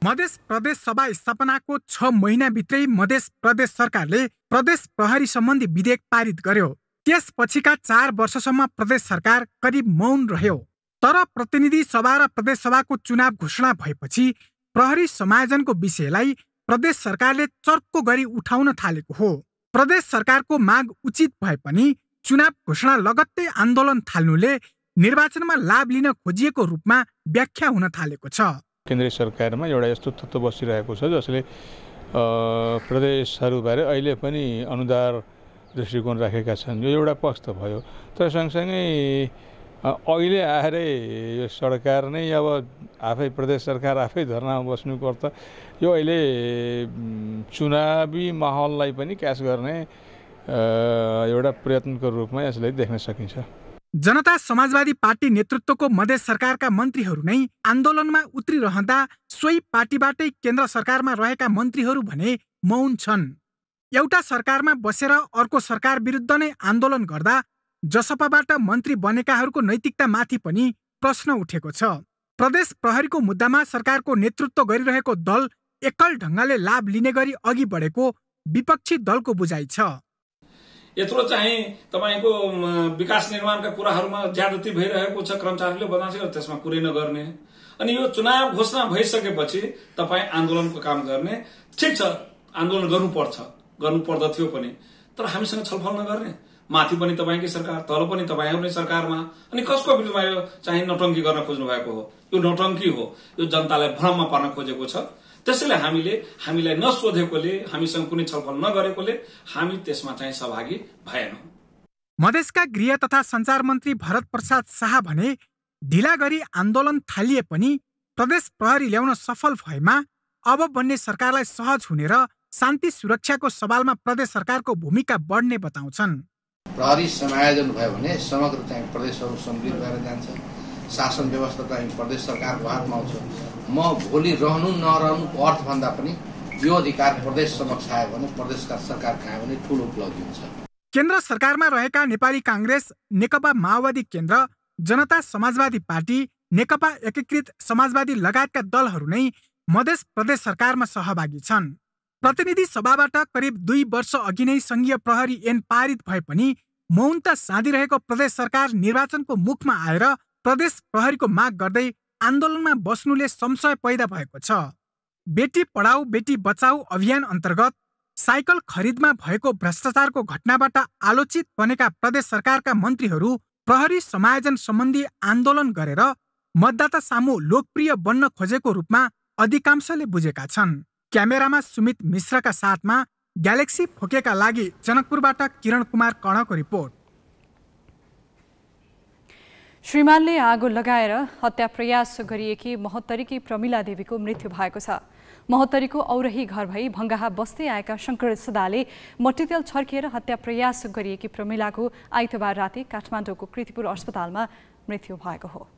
मध्य प्रदेश सभा स्थापनाको 6 महिनाभित्रै मध्य प्रदेश सरकारले प्रदेश प्रहरी सम्बन्धी विधेयक पारित गर्यो। त्यसपछिका 4 वर्षसम्म प्रदेश सरकार करिब मौन रह्यो। तर प्रतिनिधि सभा र प्रदेश सभाको चुनाव घोषणा भएपछि प्रहरी समायोजनको विषयलाई प्रदेश सरकारले चर्को गरी उठाउन थालेको हो। प्रदेश सरकारको माग उचित भए पनि चुनाव घोषणा लगत्तै आन्दोलन थाल्नुले निर्वाचनमा लाभ लिन खोजिएको रूपमा व्याख्या हुन थालेको छ। केन्द्रीय सरकारमा एउटा यस्तो तत्त्व बसिरहेको छ जसले प्रदेशहरूबारे अहिले पनि अनुदार दृष्टिकोण राखेका छन्। यो एउटा पक्ष त भयो, तर सँगसँगै अहिले आएर यो सरकार नै अब आफै प्रदेश सरकार आफै धरनामा बस्नुपर्छ। यो अहिले चुनावी माहौललाई पनि क्याच गर्ने एउटा प्रयत्नको रूपमा यसलाई देख्न सकिन्छ। जनता समाजवादी पार्टी नेतृत्वको मधेस सरकारका मन्त्रीहरू नै आन्दोलनमा उत्रिरहँदा सोही पार्टीबाटै केन्द्र सरकारमा रहेका मन्त्रीहरू भने मौन छन्। एउटा सरकारमा बसेर अर्को सरकार विरुद्ध नै आन्दोलन गर्दा जसपाबाट मन्त्री बनेकाहरूको नैतिकता माथि पनि प्रश्न उठेको छ। प्रदेश प्रहरीको मुद्दामा सरकारको नेतृत्व गरिरहेको दल एकल ढङ्गले लाभ लिने गरी अघि बढेको विपक्षी दलको बुझाइ छ। यत्रो चाहिँ तपाईको विकास निर्माणका कुराहरूमा ज्यादती भइरहेको छ, कर्मचारीले बताउँछ त्यसमा कुरै नगर्ने, अनि यो चुनाव घोषणा भइसकेपछि तपाई आन्दोलनको काम गर्ने। ठिक छ, आन्दोलन गर्नुपर्छ, गर्नुपर्दथ्यो पनि, तर हामीसँग छलफल नगर्ने, माथि पनि तपाईँकै सरकार, तल पनि तपाईँहरू नै सरकारमा, अनि कसको विरुद्धमा यो चाहिँ नौटंकी गर्न खोज्नु भएको हो? यो नौटंकी हो, यो जनतालाई भ्रममा पार्न खोजेको छ। त्यसैले हामीलाई नसोधेकोले, हामीसँग कुनै छलफल नगरेकोले हामी त्यसमा चाहिँ सहभागी भएनौं। मधेसका गृह तथा सञ्चार मन्त्री भरत प्रसाद शाह भने ढिला गरी आन्दोलन थालिए पनि प्रदेश प्रहरी ल्याउन सफल भएमा अब बन्ने सरकारलाई सहज हुने र शान्ति सुरक्षाको सवालमा प्रदेश सरकारको भूमिका बढ्ने बताउँछन्। प्रहरी समायोजन भयो भने समग्र चाहिँ प्रदेशहरू समृद्ध भएर जान्छ, शासन व्यवस्था चाहिँ प्रदेश सरकारको हातमा आउँछ। म भोलि रहनु नरहनुको अर्थभन्दा पनि यो अधिकार प्रदेश समक्ष आयो भने, प्रदेश सरकार कहाँ भने ठूलो उपलब्धि हुन्छ। केन्द्र सरकारमा रहेका नेपाली कांग्रेस, नेकपा माओवादी केन्द्र, जनता समाजवादी पार्टी, नेकपा एकीकृत समाजवादी लगायतका दलहरू नै मधेस प्रदेश सरकारमा सहभागी छन्। प्रतिनिधि सभाबाट करिब 2 वर्ष अघि नै संघीय प्रहरी ऐन पारित भए पनि मौनता साधिरहेको प्रदेश सरकार निर्वाचनको मुखमा आएर प्रदेश प्रहरीको माग गर्दै आन्दोलनमा बस्नुले संशय पैदा भएको छ। बेटी पढाऊ बेटी बचाऊ अभियान अन्तर्गत साइकल खरिदमा भएको भ्रष्टाचारको घटनाबाट आलोचित बनेका प्रदेश सरकारका मन्त्रीहरू प्रहरी समायोजन सम्बन्धी आन्दोलन गरेर मतदाता सामु लोकप्रिय बन्न खोजेको रूपमा अधिकांशले बुझेका छन्। क्यामेरामा सुमित मिश्रका साथमा ग्यालेक्सी फोकेका लागि जनकपुरबाट किरण कुमार कर्णको रिपोर्ट। श्रीमानले आगो लगाएर हत्या प्रयास गरिएकी महोत्तरीकी प्रमिला देवीको मृत्यु भएको छ। महोत्तरीको औरही घर भई भङ्गाहा बस्दै आएका शङ्कर सदाले मट्टीतेल छर्किएर हत्या प्रयास गरिएकी प्रमिलाको आइतबार राति काठमाडौँको कृतिपुर अस्पतालमा मृत्यु भएको हो।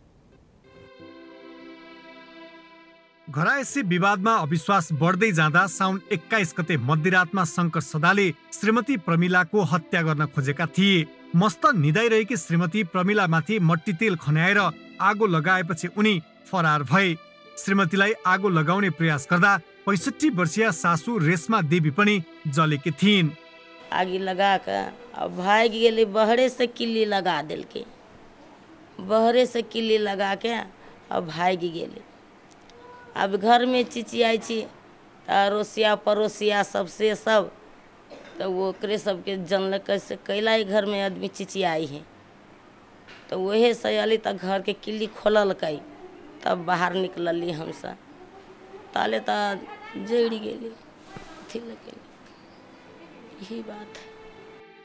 घरायसी विवादमा अविश्वास बढ्दै जाँदा साउन 21 गते मध्यरातमा शङ्कर सदाले श्रीमती प्रमिलाको हत्या गर्न खोजेका थिए। मस्त निदाइरहेकी श्रीमती प्रमिलामाथि मट्टीतेल खन्याएर आगो लगाएपछि उनी फरार भए। श्रीमतीलाई आगो लगाउने प्रयास गर्दा 65 वर्षीय सासू रेशमा देवी पनि जलेकी थिइन्। आगी लगाकर अब भाग गेली, बहरे से किल्ली लगा देलके, बहरे से किल्ली लगा के अब भाग गेली। अब घर में चिचियाई छी, अड़ोसिया पड़ोसिया सबसे सब, तो वो करे सबके जनल कैसे कैला ही घर में आदमी चिचियाई है, तो वही से अली तक घर के किल्ली खोलल कई, तब बाहर निकलली हमसे, ताले तो जड़ी गेली थी लगेली। यही बात है।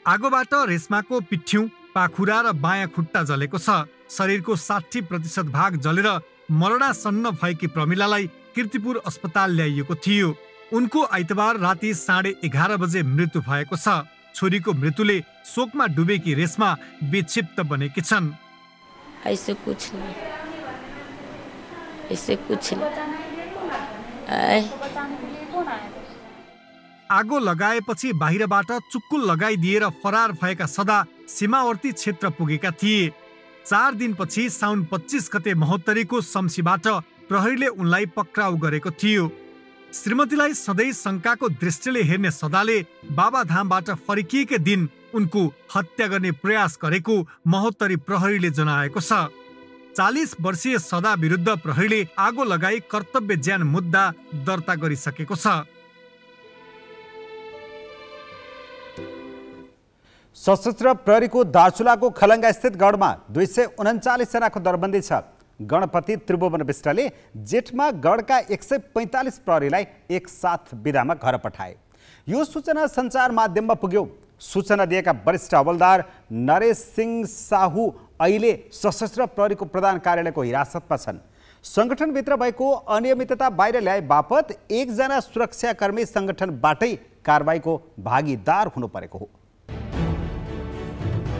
आगोबाट रेशमाको पिठ्यौं, पाखुरा र बायाँ खुट्टा जलेको छ। शरीरको 60% भाग जलेर मरणा सन्न भएकी प्रमिलालाई कीर्तिपुर अस्पताल ल्याइएको थियो। उनको आइतबार राति 11:30 बजे मृत्यु भएको छ। छोरीको मृत्युले शोकमा डुबेकी रेशमा विक्षिप्त बनेकी छन्। ऐसे कुछ नहीं, ऐसे कुछ नहीं। आगो लगाएपछि बाहिरबाट चुक्कुल लगाइदिएर फरार भएका सदा सीमावर्ती क्षेत्र पुगेका थिए। 4 दिनपछि साउन 25 गते महोत्तरीको शम्सीबाट प्रहरीले उनलाई पक्राउ गरेको थियो। श्रीमतीलाई सधैँ शङ्काको दृष्टिले हेर्ने सदाले बाबाधामबाट फर्किएकै दिन उनको हत्या गर्ने प्रयास गरेको महोत्तरी प्रहरीले जनाएको छ। 40 वर्षीय सदा विरुद्ध प्रहरीले आगो लगाई कर्तव्य ज्यान मुद्दा दर्ता गरिसकेको छ। सशस्त्र प्रहरीको दार्चुलाको खलङ्गा स्थित गढमा 239 जनाको दरबन्दी छ। गणपति त्रिभुवन विष्टले जेठमा गढका 145 प्रहरीलाई एकसाथ बिदामा घर पठाए। यो सूचना सञ्चार माध्यममा पुग्यो। सूचना दिएका वरिष्ठ हवलदार नरेश सिंह साहू अहिले सशस्त्र प्रहरीको प्रधान कार्यालयको हिरासतमा छन्। संगठनभित्र भएको अनियमितता बाहिर ल्याए बापत 1 जना सुरक्षाकर्मी संगठनबाटै कारबाहीको भागीदार हुनु परेको हो।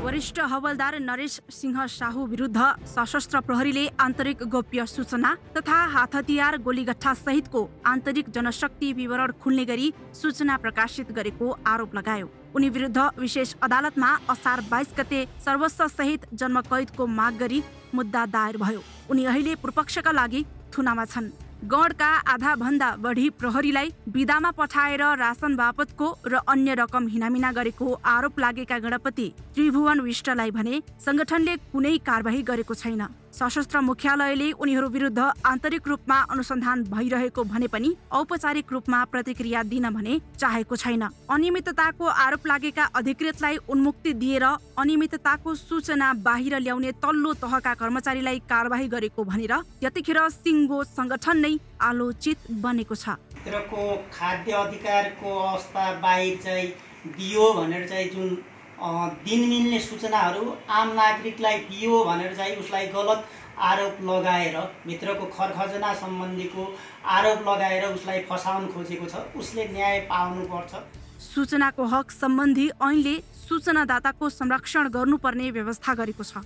वरिष्ठ हवलदार नरेश सिंह साहू विरुद्ध सशस्त्र प्रहरीले आन्तरिक गोप्य सूचना तथा हात हतियार गोलीगट्ठा सहितको आन्तरिक जनशक्ति विवरण खुल्ने गरी सूचना प्रकाशित गरेको आरोप लगायो। उनी विरुद्ध विशेष अदालतमा असार 22 गते सर्वस्व सहित जन्म कैदको माग गरी मुद्दा दायर भयो। उनी अहिले पूर्वपक्षका लागि थुनामा छन्। गढका आधा भन्दा बढी प्रहरीलाई बिदामा पठाएर राशन बापतको र अन्य रकम हिनामिना गरेको आरोप लागेका गणपति त्रिभुवन विष्टलाई भने संगठनले कुनै कारबाही गरेको छैन। सशस्त्र मुख्यालयले उनीहरू विरुद्ध आन्तरिक रूपमा अनुसन्धान भइरहेको भने पनि औपचारिक रूपमा प्रतिक्रिया दिन भने चाहेको छैन। अनियमितताको आरोप लागेका अधिकृतलाई उन्मुक्ति दिएर अनियमितताको सूचना बाहिर ल्याउने तल्लो तहका कर्मचारीलाई कारबाही गरेको भनेर यतिखेर सिङ्गो संगठन नै आलोचित बनेको छ। भित्रको खाद्य अधिकारको अवस्था बाहिर चाहिँ दियो भनेर चाहिँ जुन दिन मिल्ने सूचनाहरू आम नागरिकलाई दियो भनेर चाहिँ उसलाई गलत आरोप लगाएर भित्रको खरखजना सम्बन्धीको आरोप लगाएर उसलाई फसाउन खोजेको छ, उसले न्याय पाउनुपर्छ। सूचनाको हक सम्बन्धी ऐनले सूचनादाताको संरक्षण गर्नुपर्ने व्यवस्था गरेको छ।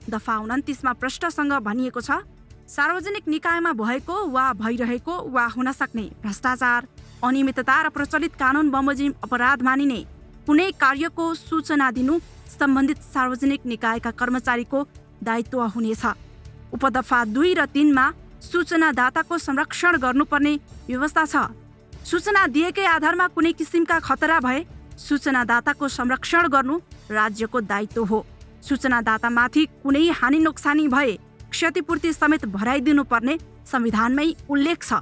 दफा 29 मा प्रश्नसँग भनिएको छ, सार्वजनिक निकायमा भएको वा भइरहेको वा हुन सक्ने भ्रष्टाचार, अनियमितता र प्रचलित कानुन बमोजिम अपराध मानिने कुनै कार्यको सूचना दिनु सम्बन्धित सार्वजनिक निकायका कर्मचारीको दायित्व हुनेछ। उपदफा 2 र 3 मा सूचनादाताको संरक्षण गर्नुपर्ने व्यवस्था छ। सूचना दिएकै आधारमा कुनै किसिमका खतरा भए सूचनादाताको संरक्षण गर्नु राज्यको दायित्व हो। सूचनादातामाथि कुनै हानि नोक्सानी भए क्षतिपूर्ति समेत भराइदिनुपर्ने संविधानमै उल्लेख छ।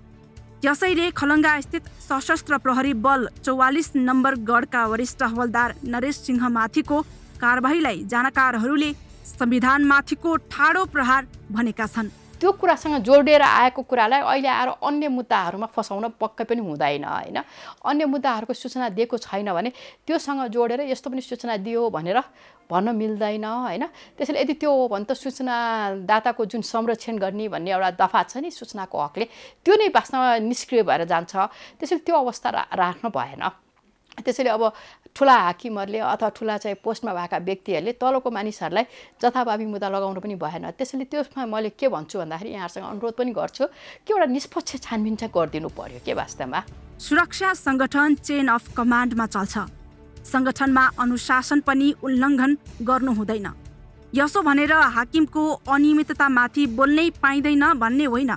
यसैले खलङ्गा स्थित सशस्त्र प्रहरी बल 44 नम्बर गढका वरिष्ठ हवलदार नरेश सिंहमाथिको कारबाहीलाई जानकारहरूले संविधानमाथिको ठाडो प्रहार भनेका छन्। त्यो कुरासँग जोडेर आएको कुरालाई अहिले आएर अन्य मुद्दाहरूमा फसाउन पक्कै पनि हुँदैन हैन। अन्य मुद्दाहरूको सूचना दिएको छैन भने त्योसँग जोडेर यस्तो पनि सूचना दियो भनेर भन्न मिल्दैन हैन। त्यसैले यदि त्यो हो भने त सूचनादाताको जुन संरक्षण गर्ने भन्ने एउटा दफा छ नि सूचनाको हकले, त्यो नै वास्तवमा निष्क्रिय भएर जान्छ। त्यसैले त्यो अवस्था राख्नु भएन। त्यसैले अब ठुला हाकिमहरूले अथवा ठुला चाहिँ पोस्टमा भएका व्यक्तिहरूले तलको मानिसहरूलाई जथाभावी मुद्दा लगाउनु पनि भएन। त्यसैले त्यसमा मैले के भन्छु भन्दाखेरि यहाँहरूसँग अनुरोध पनि गर्छु कि एउटा निष्पक्ष छानबिन चाहिँ गरिदिनु पर्यो के वास्तवमा। सुरक्षा संगठन चेन अफ कमान्डमा चल्छ। संगठनमा अनुशासन पनि उल्लङ्घन गर्नु हुँदैन। यसो भनेर हाकिमको अनियमिततामाथि बोल्नै पाइँदैन भन्ने होइन।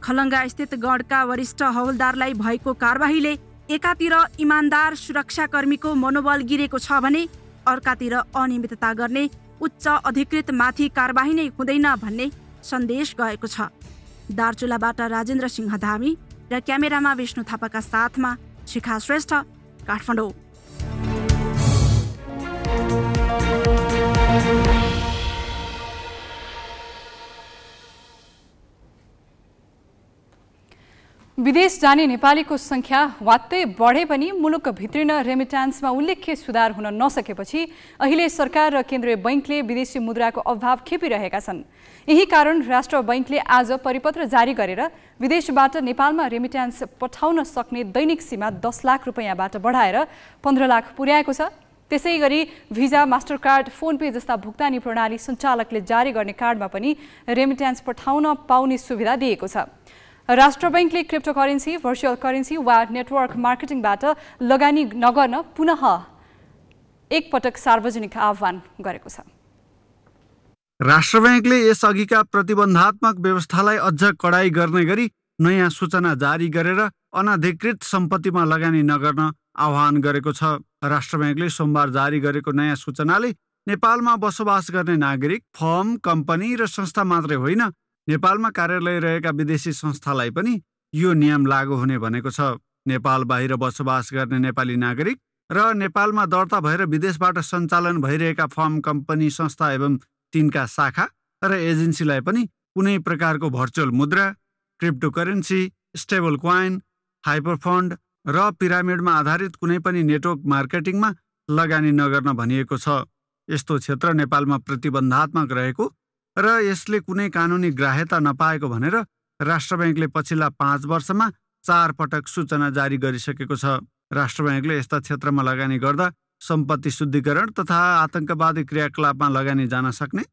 खलङ्गा स्थित गढका वरिष्ठ हवलदारलाई भएको कारबाहीले एकातिर इमान्दार सुरक्षाकर्मीको मनोबल गिरेको छ भने अर्कातिर अनियमितता गर्ने उच्च अधिकृतमाथि कारबाही नै हुँदैन भन्ने सन्देश गएको छ। दार्चुलाबाट राजेन्द्र सिंह धामी र क्यामेरामा विष्णु थापाका साथमा शिखा श्रेष्ठ, काठमाडौँ। विदेश जाने नेपालीको संख्या वात्तै बढे पनि मुलुक भित्रिन रेमिट्यान्समा उल्लेख्य सुधार हुन नसकेपछि अहिले सरकार र केन्द्रीय बैंकले विदेशी मुद्राको अभाव खेपिरहेका छन्। यही कारण राष्ट्र बैंकले आज परिपत्र जारी गरेर विदेशबाट नेपालमा रेमिट्यान्स पठाउन सक्ने दैनिक सीमा 10 लाख रुपैयाँबाट बढाएर 15 लाख पुर्याएको छ। त्यसैगरी भिजा, मास्टरकार्ड, फोन पे जस्ता भुक्तानी प्रणाली सञ्चालकले जारी गर्ने कार्डमा पनि रेमिट्यान्स पठाउन पाउने सुविधा दिएको छ। राष्ट्र बैंकले क्रिप्टोकरेन्सी, भर्चुअल करेन्सी वा नेटवर्क मार्केटिङबाट लगानी नगर्न पुनः एकपटक सार्वजनिक आह्वान गरेको छ। राष्ट्र बैंकले यसअघिका प्रतिबन्धात्मक व्यवस्थालाई अझ कडाई गर्ने गरी नयाँ सूचना जारी गरेर अनधिकृत सम्पत्तिमा लगानी नगर्न आह्वान गरेको छ। राष्ट्र बैंकले सोमबार जारी गरेको नयाँ सूचनाले नेपालमा बसोबास गर्ने नागरिक, फर्म, कम्पनी र संस्था मात्रै होइन, नेपालमा कार्यालय रहेका विदेशी संस्थालाई पनि यो नियम लागू हुने भनेको छ। नेपाल बाहिर बसोबास गर्ने नेपाली नागरिक र नेपालमा दर्ता भएर विदेशबाट सञ्चालन भइरहेका फर्म, कम्पनी, संस्था एवं तिनका शाखा र एजेन्सीलाई पनि कुनै प्रकारको भर्चुअल मुद्रा, cryptocurrency, stable coin, hyper fund र पिरामिडमा आधारित कुनै पनि नेटवर्क मार्केटिङमा लगानी नगर्न भनिएको छ। यस्तो क्षेत्र नेपालमा प्रतिबन्धात्मक रहेको र यसले कुनै कानुनी ग्राह्यता नपाएको भनेर राष्ट्र बैंकले पछिल्ला 5 वर्षमा 4 पटक सूचना जारी गरिसकेको छ। राष्ट्र बैंकले यस्ता क्षेत्रमा लगानी गर्दा सम्पत्ति शुद्धिकरण तथा आतंकवादी क्रियाकलापमा लगानी जान सक्ने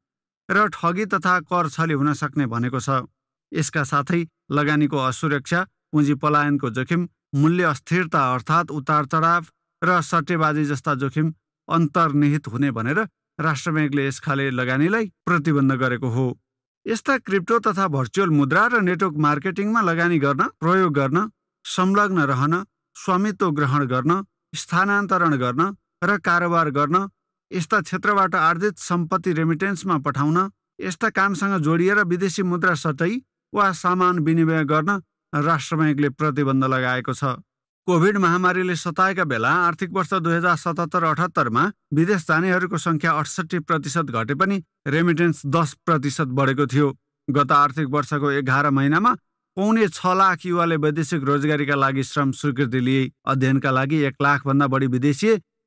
र ठगी तथा कर छली हुन सक्ने भनेको छ। यसका साथै लगानीको असुरक्षा, पुँजी पलायनको जोखिम, मूल्य अस्थिरता अर्थात् उतार चढाव र सट्टेबाजी जस्ता जोखिम अन्तर्निहित हुने भनेर राष्ट्र बैंकले यसखाले लगानीलाई प्रतिबन्ध गरेको हो। यस्ता क्रिप्टो तथा भर्चुअल मुद्रा र नेटवर्क मार्केटिङमा लगानी गर्न, प्रयोग गर्न, संलग्न रहन, स्वामित्व ग्रहण गर्न, स्थानान्तरण गर्न र कारोबार गर्न, यस्ता क्षेत्रबाट आर्जित सम्पत्ति रेमिटेन्समा पठाउन यस्ता कामसँग जोडिएर विदेशी मुद्रा सटै वा सामान विनिमय गर्न राष्ट्र ब्याङ्कले प्रतिबन्ध लगाएको छ। कोभिड महामारीले सताएका बेला आर्थिक वर्ष 2077-78मा विदेश जानेहरूको संख्या 68% घटे पनि रेमिटेन्स 10% बढेको थियो। गत आर्थिक वर्षको 11 महिनामा 5.6 लाख युवाले वैदेशिक रोजगारीका लागि श्रम स्वीकृति लिए। अध्ययनका लागि 1 लाखभन्दा बढी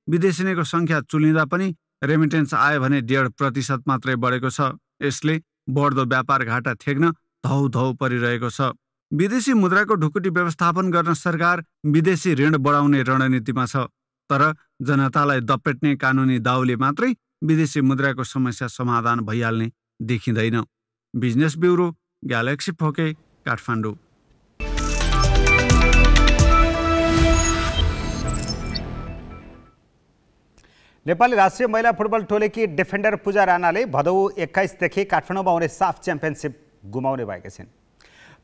विदेशिनीको संख्या चुलिँदा पनि रेमिटेन्स आयो भने 1.5% मात्रै बढेको छ। यसले बढ्दो व्यापार घाटा ठेक्न धौधौ परिरहेको छ। विदेशी मुद्राको ढुकुटी व्यवस्थापन गर्न सरकार विदेशी ऋण बढाउने रणनीतिमा छ। तर जनतालाई दपेट्ने कानुनी दाउले मात्रै विदेशी मुद्राको समस्या समाधान भइहाल्ने देखिँदैन। बिजनेस ब्युरो, ग्यालेक्सी फोके, काठमाडौँ। नेपाली राष्ट्रिय महिला फुटबल टोलीकी डिफेन्डर पूजा राणाले भदौ 21 देखि काठमाडौँमा हुने साफ च्याम्पियनसिप गुमाउने भएका छिन्।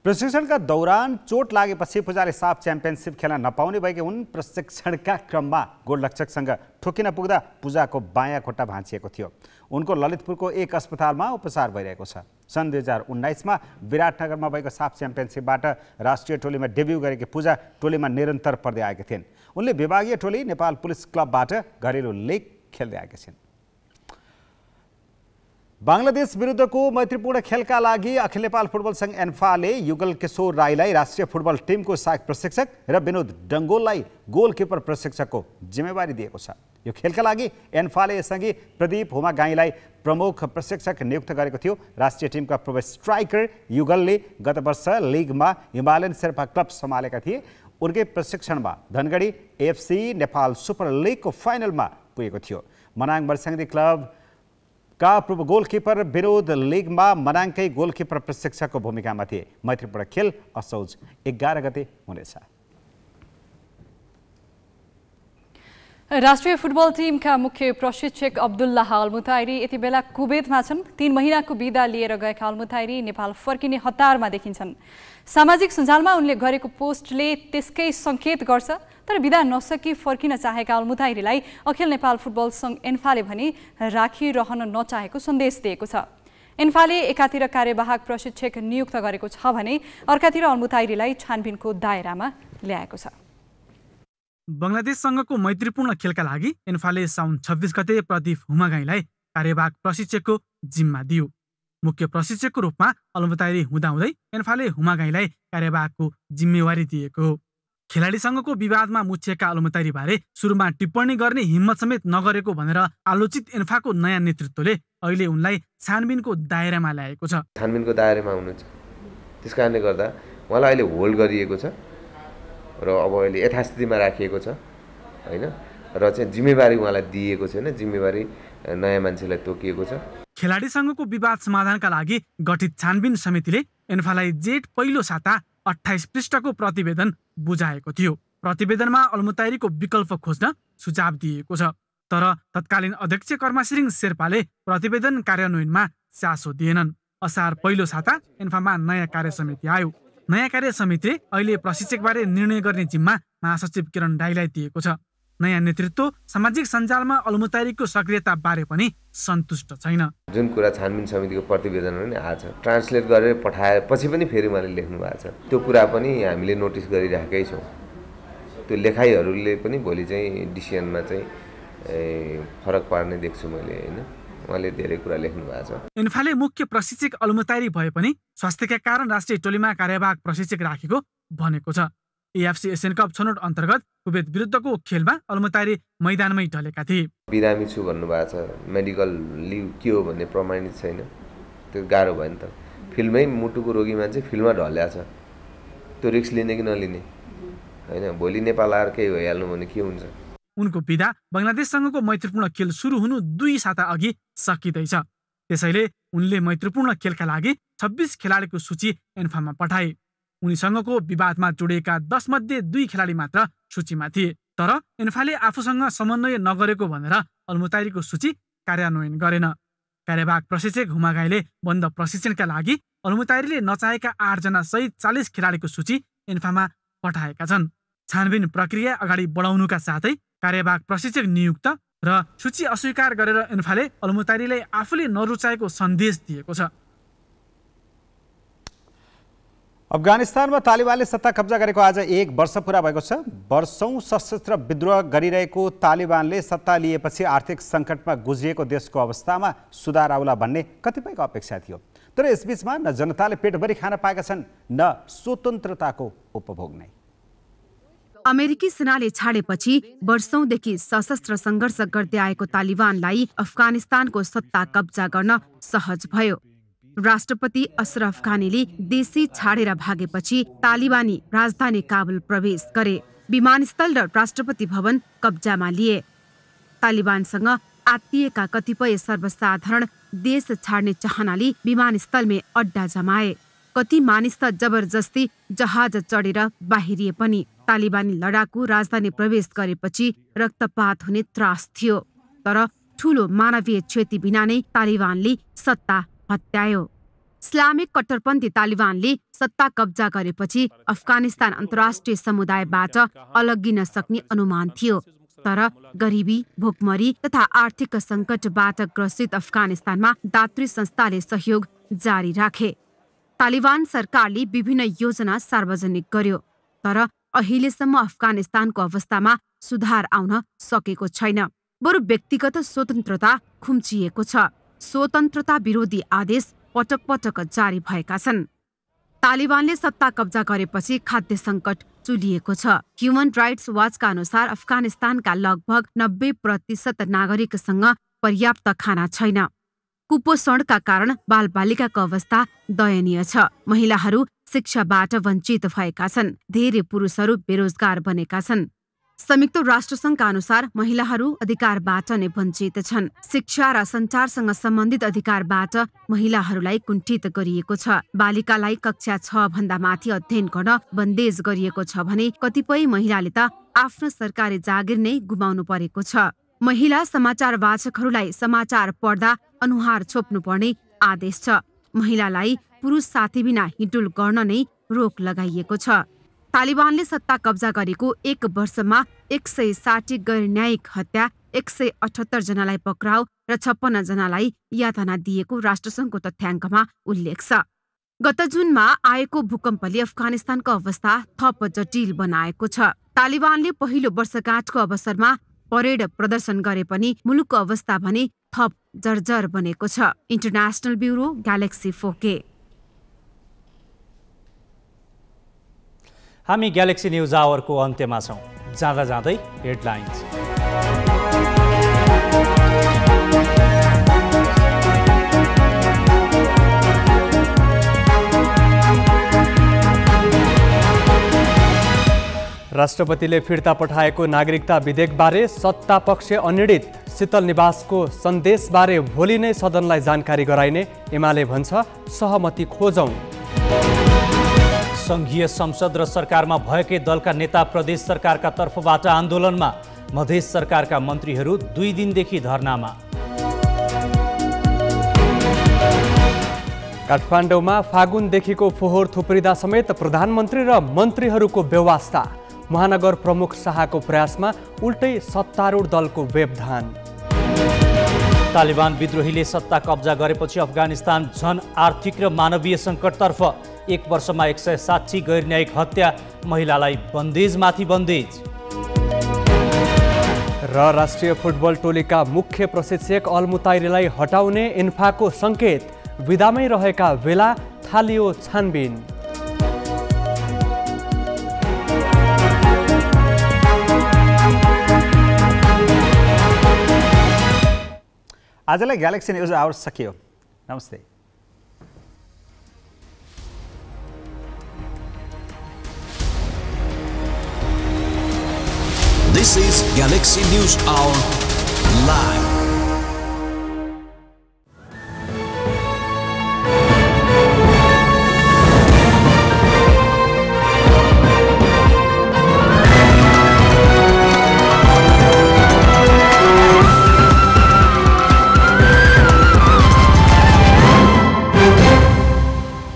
प्रशिक्षणका दौरान चोट लागेपछि पूजाले साफ च्याम्पियनसिप खेल्न नपाउने भएकी हुन्। प्रशिक्षणका क्रममा गोलरक्षकसँग ठोकिन पुग्दा पूजाको बायाँ खुट्टा भाँचिएको थियो। उनको ललितपुरको एक अस्पतालमा उपचार भइरहेको छ। सन् 2019मा विराटनगरमा भएको साफ च्याम्पियनसिपबाट राष्ट्रिय टोलीमा डेब्यू गरेकी पूजा टोलीमा निरन्तर पर्दै आएकी थिइन्। उनले विभागीय टोली नेपाल पुलिस क्लबबाट घरेलु लिग खेल्दै आएकी छिन्। बांग्लादेश विरुद्धको मैत्रीपूर्ण खेलका लागि अखिल नेपाल फुटबल संघ एन्फाले युगल किशोर राईलाई राष्ट्रिय फुटबल टिमको सहायक प्रशिक्षक र विनोद डङ्गोललाई गोलकिपर प्रशिक्षकको जिम्मेवारी दिएको छ। यो खेलका लागि एन्फाले यसअघि प्रदीप हुमागाईलाई प्रमुख प्रशिक्षक नियुक्त गरेको थियो। राष्ट्रिय टिमका पूर्व स्ट्राइकर युगलले गत वर्ष लिगमा हिमालयन शेर्पा क्लब सम्हालेका थिए। उनकै प्रशिक्षणमा धनगढी एफसी नेपाल सुपर लिगको फाइनलमा पुगेको थियो। मनाङ बर्साङ्दी क्लब का पूर्व गोलकिपर विरोध लिगमा मनाङकै गोलकिपर प्रशिक्षकको भूमिकामा थिए। मैत्रीपूर्ण खेल असोज 11 गते हुनेछ। राष्ट्रिय फुटबल टिमका मुख्य प्रशिक्षक अब्दुल्लाह अलमुताइरी यति बेला कुवेतमा छन्। 3 महिनाको बिदा लिएर गएका अलमुताइरी नेपाल फर्किने हतारमा देखिन्छन्। सामाजिक सञ्जालमा उनले गरेको पोस्टले त्यसकै सङ्केत गर्छ। तर बिदा नसकी फर्किन चाहेका अलमुताइरीलाई अखिल नेपाल फुटबल संघ एन्फाले भने राखिरहन नचाहेको सन्देश दिएको छ। एन्फाले एकातिर कार्यवाहक प्रशिक्षक नियुक्त गरेको छ भने अर्कातिर अलमुताइरीलाई छानबिनको दायरामा ल्याएको छ। बङ्गलादेशसँगको मैत्रीपूर्ण खेलका लागि एन्फाले साउन 26 गते प्रदीप हुमागाईलाई कार्यवाहक प्रशिक्षकको जिम्मा दियो। मुख्य प्रशिक्षकको रूपमा अलमुताइरी हुँदाहुँदै एन्फाले हुमागाईलाई कार्यवाहकको जिम्मेवारी दिएको हो। खेलाडीसँगको विवादमा मुछिएका अलमुताइरी बारे सुरुमा टिप्पणी गर्ने हिम्मत समेत नगरेको भनेर आलोचित एन्फाको नयाँ नेतृत्वले अहिले उनलाई छानबिनको दायरामा ल्याएको छ। छानबिनको दायरामा हुनुहुन्छ, त्यसकारणले गर्दा उहाँलाई अहिले होल्ड गरिएको छ र अब अहिले यथास्थितिमा राखिएको छ हैन, र चाहिँ जिम्मेवारी उहाँलाई दिएको छैन, जिम्मेवारी नयाँ मान्छेलाई तोकिएको छ। खेलाडीसँगको विवाद समाधानका लागि गठित छानबिन समितिले एन्फालाई जेठ पहिलो साता 28 पृष्ठको प्रतिवेदन बुझाएको थियो। प्रतिवेदनमा अलमुताइरीको विकल्प खोज्न सुझाव दिएको छ। तर तत्कालीन अध्यक्ष कर्मासिरिङ शेर्पाले प्रतिवेदन कार्यान्वयनमा चासो दिएनन्। असार पहिलो साता एन्फामा नयाँ कार्य समिति आयो। नयाँ कार्य समितिले अहिले प्रशिक्षकबारे निर्णय गर्ने जिम्मा महासचिव किरण राईलाई दिएको छ। नयाँ नेतृत्व सामाजिक सञ्जालमा अलमुताइरीको सक्रियता बारे पनि सन्तुष्ट छैन। जुन कुरा छानबिन समितिको प्रतिवेदनमा नि आछ, ट्रान्सलेट गरेर पठाएपछि पनि फेरि उहाँले लेख्नु भएको छ, त्यो कुरा पनि हामीले नोटिस गरिराखेकै छौँ। त्यो लेखाइहरूले पनि भोलि चाहिँ डिसिजनमा चाहिँ फरक पार्ने देख्छु मैले हैन, उहाँले धेरै कुरा लेख्नु भएको छ। एन्फाले मुख्य प्रशिक्षक अलमुताइरी भए पनि स्वास्थ्यका कारण राष्ट्रिय टोलीमा कार्यवाहक प्रशिक्षक राखेको भनेको छ। एएफसी एशियन कप छनौट अन्तर्गत कुवेत विरुद्धको खेलमा अलमुताइरी मैदानमै ढलेका थिए। बिरामी छु भन्नुभएको छ, मेडिकल लिभ के हो भन्ने प्रमाणित छैन, त्यो गाह्रो भयो नि त। फिल्डमै मुटुको रोगी मान्छे फिल्डमा ढल्याछ, त्यो रिस्क लिने कि नलिने हैन, भोलि नेपाल आएर केही भइहाल्नु भने के हुन्छ। उनको बिदा बङ्गलादेशसँगको मैत्रीपूर्ण खेल सुरु हुनु 2 साता अघि सकिँदैछ। त्यसैले उनले मैत्रीपूर्ण खेलका लागि 26 खेलाडीको सूची एन्फामा पठाए। उनीसँगको विवादमा जोडिएका 10 मध्ये 2 खेलाडी मात्र सूचीमा थिए। तर एन्फाले आफूसँग समन्वय नगरेको भनेर अलमुताइरीको सूची कार्यान्वयन गरेन। कार्यवाहक प्रशिक्षक हुमागाईले बन्द प्रशिक्षणका लागि अलमुताइरीले नचाहेका 8 जना सहित 40 खेलाडीको सूची एन्फामा पठाएका छन्। छानबिन प्रक्रिया अगाडि बढाउनुका साथै कार्यवाहक प्रशिक्षक नियुक्त र सूची अस्वीकार गरेर इन्फाले अलमुतारीलाई आफूले नरुचाएको सन्देश दिएको छ। अफगानिस्तानमा तालिबानले सत्ता कब्जा गरेको आज 1 वर्ष पुरा भएको छ। वर्षौं सशस्त्र विद्रोह गरिरहेको तालिबानले सत्ता लिएपछि आर्थिक सङ्कटमा गुज्रिएको देशको अवस्थामा सुधार आउला भन्ने कतिपयको अपेक्षा थियो। तर यसबीचमा न जनताले पेटभरि खान पाएका छन् न स्वतन्त्रताको उपभोग नै। अमेरिकी सेनाले छाडेपछि वर्षौंदेखि सशस्त्र सङ्घर्ष गर्दै आएको तालिबानलाई अफगानिस्तानको सत्ता कब्जा गर्न सहज भयो। राष्ट्रपति अशरफ घानीले देशी छाडेर भागेपछि तालिबानी राजधानी काबुल प्रवेश गरे। विमानस्थल र राष्ट्रपति भवन कब्जामा लिए। तालिबानसँग आत्तिएका कतिपय सर्वसाधारण देश छाड्ने चाहनाले विमानस्थलमै अड्डा जमाए। कति मानिस त जबरजस्ती जहाज चढेर बाहिरिए पनि। तालिबानी लडाकु राजधानी प्रवेश गरेपछि रक्तपात हुने त्रास थियो। तर ठूलो मानवीय क्षति बिना नै तालिबानले सत्ता हत्यायो। इस्लामिक कट्टरपन्थी तालिबानले सत्ता कब्जा गरेपछि अफगानिस्तान अन्तर्राष्ट्रिय समुदायबाट अलग्गिन सक्ने अनुमान थियो। तर गरिबी, भोकमरी तथा आर्थिक सङ्कटबाट ग्रसित अफगानिस्तानमा दातृ संस्थाले सहयोग जारी राखे। तालिबान सरकारले विभिन्न योजना सार्वजनिक गर्यो। तर अहिलेसम्म अफगानिस्तानको अवस्थामा सुधार आउन सकेको छैन। बरु व्यक्तिगत स्वतन्त्रता खुम्चिएको छ। स्वतन्त्रता विरोधी आदेश पटक पटक जारी भएका छन्। तालिबानले सत्ता कब्जा गरेपछि खाद्य सङ्कट चुलिएको छ। ह्युमन राइट्स वाचका अनुसार अफगानिस्तानका लगभग 90% नागरिकसँग पर्याप्त खाना छैन। कुपोषणका कारण बालबालिकाको अवस्था दयनीय छ। महिलाहरू शिक्षाबाट वञ्चित भएका छन्। धेरै पुरुषहरू बेरोजगार बनेका छन्। संयुक्त राष्ट्रसङ्घका अनुसार महिलाहरू अधिकारबाट नै वञ्चित छन्। शिक्षा र सञ्चारसँग सम्बन्धित अधिकारबाट महिलाहरूलाई कुण्ठित गरिएको छ। बालिकालाई कक्षा 6 भन्दा माथि अध्ययन गर्न बन्देज गरिएको छ भने कतिपय महिलाले त आफ्नो सरकारी जागिर नै गुमाउनु परेको छ। महिला समाचार वाचकहरूलाई समाचार पढ्दा अनुहार छोप्नु पर्ने आदेश छ। महिलालाई पुरुष साथी बिना हिँडुल गर्न नै रोक लगाइएको छ। तालिबानले सत्ता कब्जा गरेको 1 वर्षमा 160 गैर न्यायिक हत्या, 178 जनालाई पक्राउ र 56 जनालाई यातना दिएको राष्ट्रसङ्घको तथ्याङ्कमा उल्लेख छ। गत जुनमा आएको भूकम्पले अफगानिस्तानको अवस्था थप जटिल बनाएको छ। तालिबानले पहिलो वर्षगाँठको अवसरमा परेड प्रदर्शन गरे पनि मुलुकको अवस्था भने थप जर्जर बनेको छ। International bureau, galaxy 4K। हामी ग्यालेक्सी न्युज आवरको अन्त्यमा छौँ। जाँदा जाँदै हेडलाइन्स। राष्ट्रपतिले फिर्ता पठाएको नागरिकता विधेयकबारे सत्ता पक्ष अनिडित। शीतल निवासको सन्देशबारे भोलि नै सदनलाई जानकारी गराइने एमाले भन्छ। सहमति खोजौं। संघीय संसद र सरकारमा भएकै दलका नेता प्रदेश सरकारका तर्फबाट आन्दोलनमा। मधेस सरकारका मन्त्रीहरू 2 दिनदेखि धरनामा। काठमाडौँमा फागुनदेखिको फोहोर थुप्रिँदा समेत प्रधानमन्त्री र मन्त्रीहरूको बेवास्ता। महानगर प्रमुख शाहको प्रयासमा उल्टै सत्तारूढ दलको व्यवधान। तालिबान विद्रोहीले सत्ता कब्जा गरेपछि अफगानिस्तान झन आर्थिक र मानवीय सङ्कटतर्फ। 1 वर्षमा 160 गैर न्यायिक हत्या, महिलालाई बन्देजमाथि बन्देज। र राष्ट्रिय फुटबल टोलीका मुख्य प्रशिक्षक अलमुताइरीलाई हटाउने इन्फाको सङ्केत। विदामै रहेका बेला थालियो छानबिन। आजलाई ग्यालेक्सी न्युज आवर सकियो। नमस्ते। This is Galaxy News Hour Live.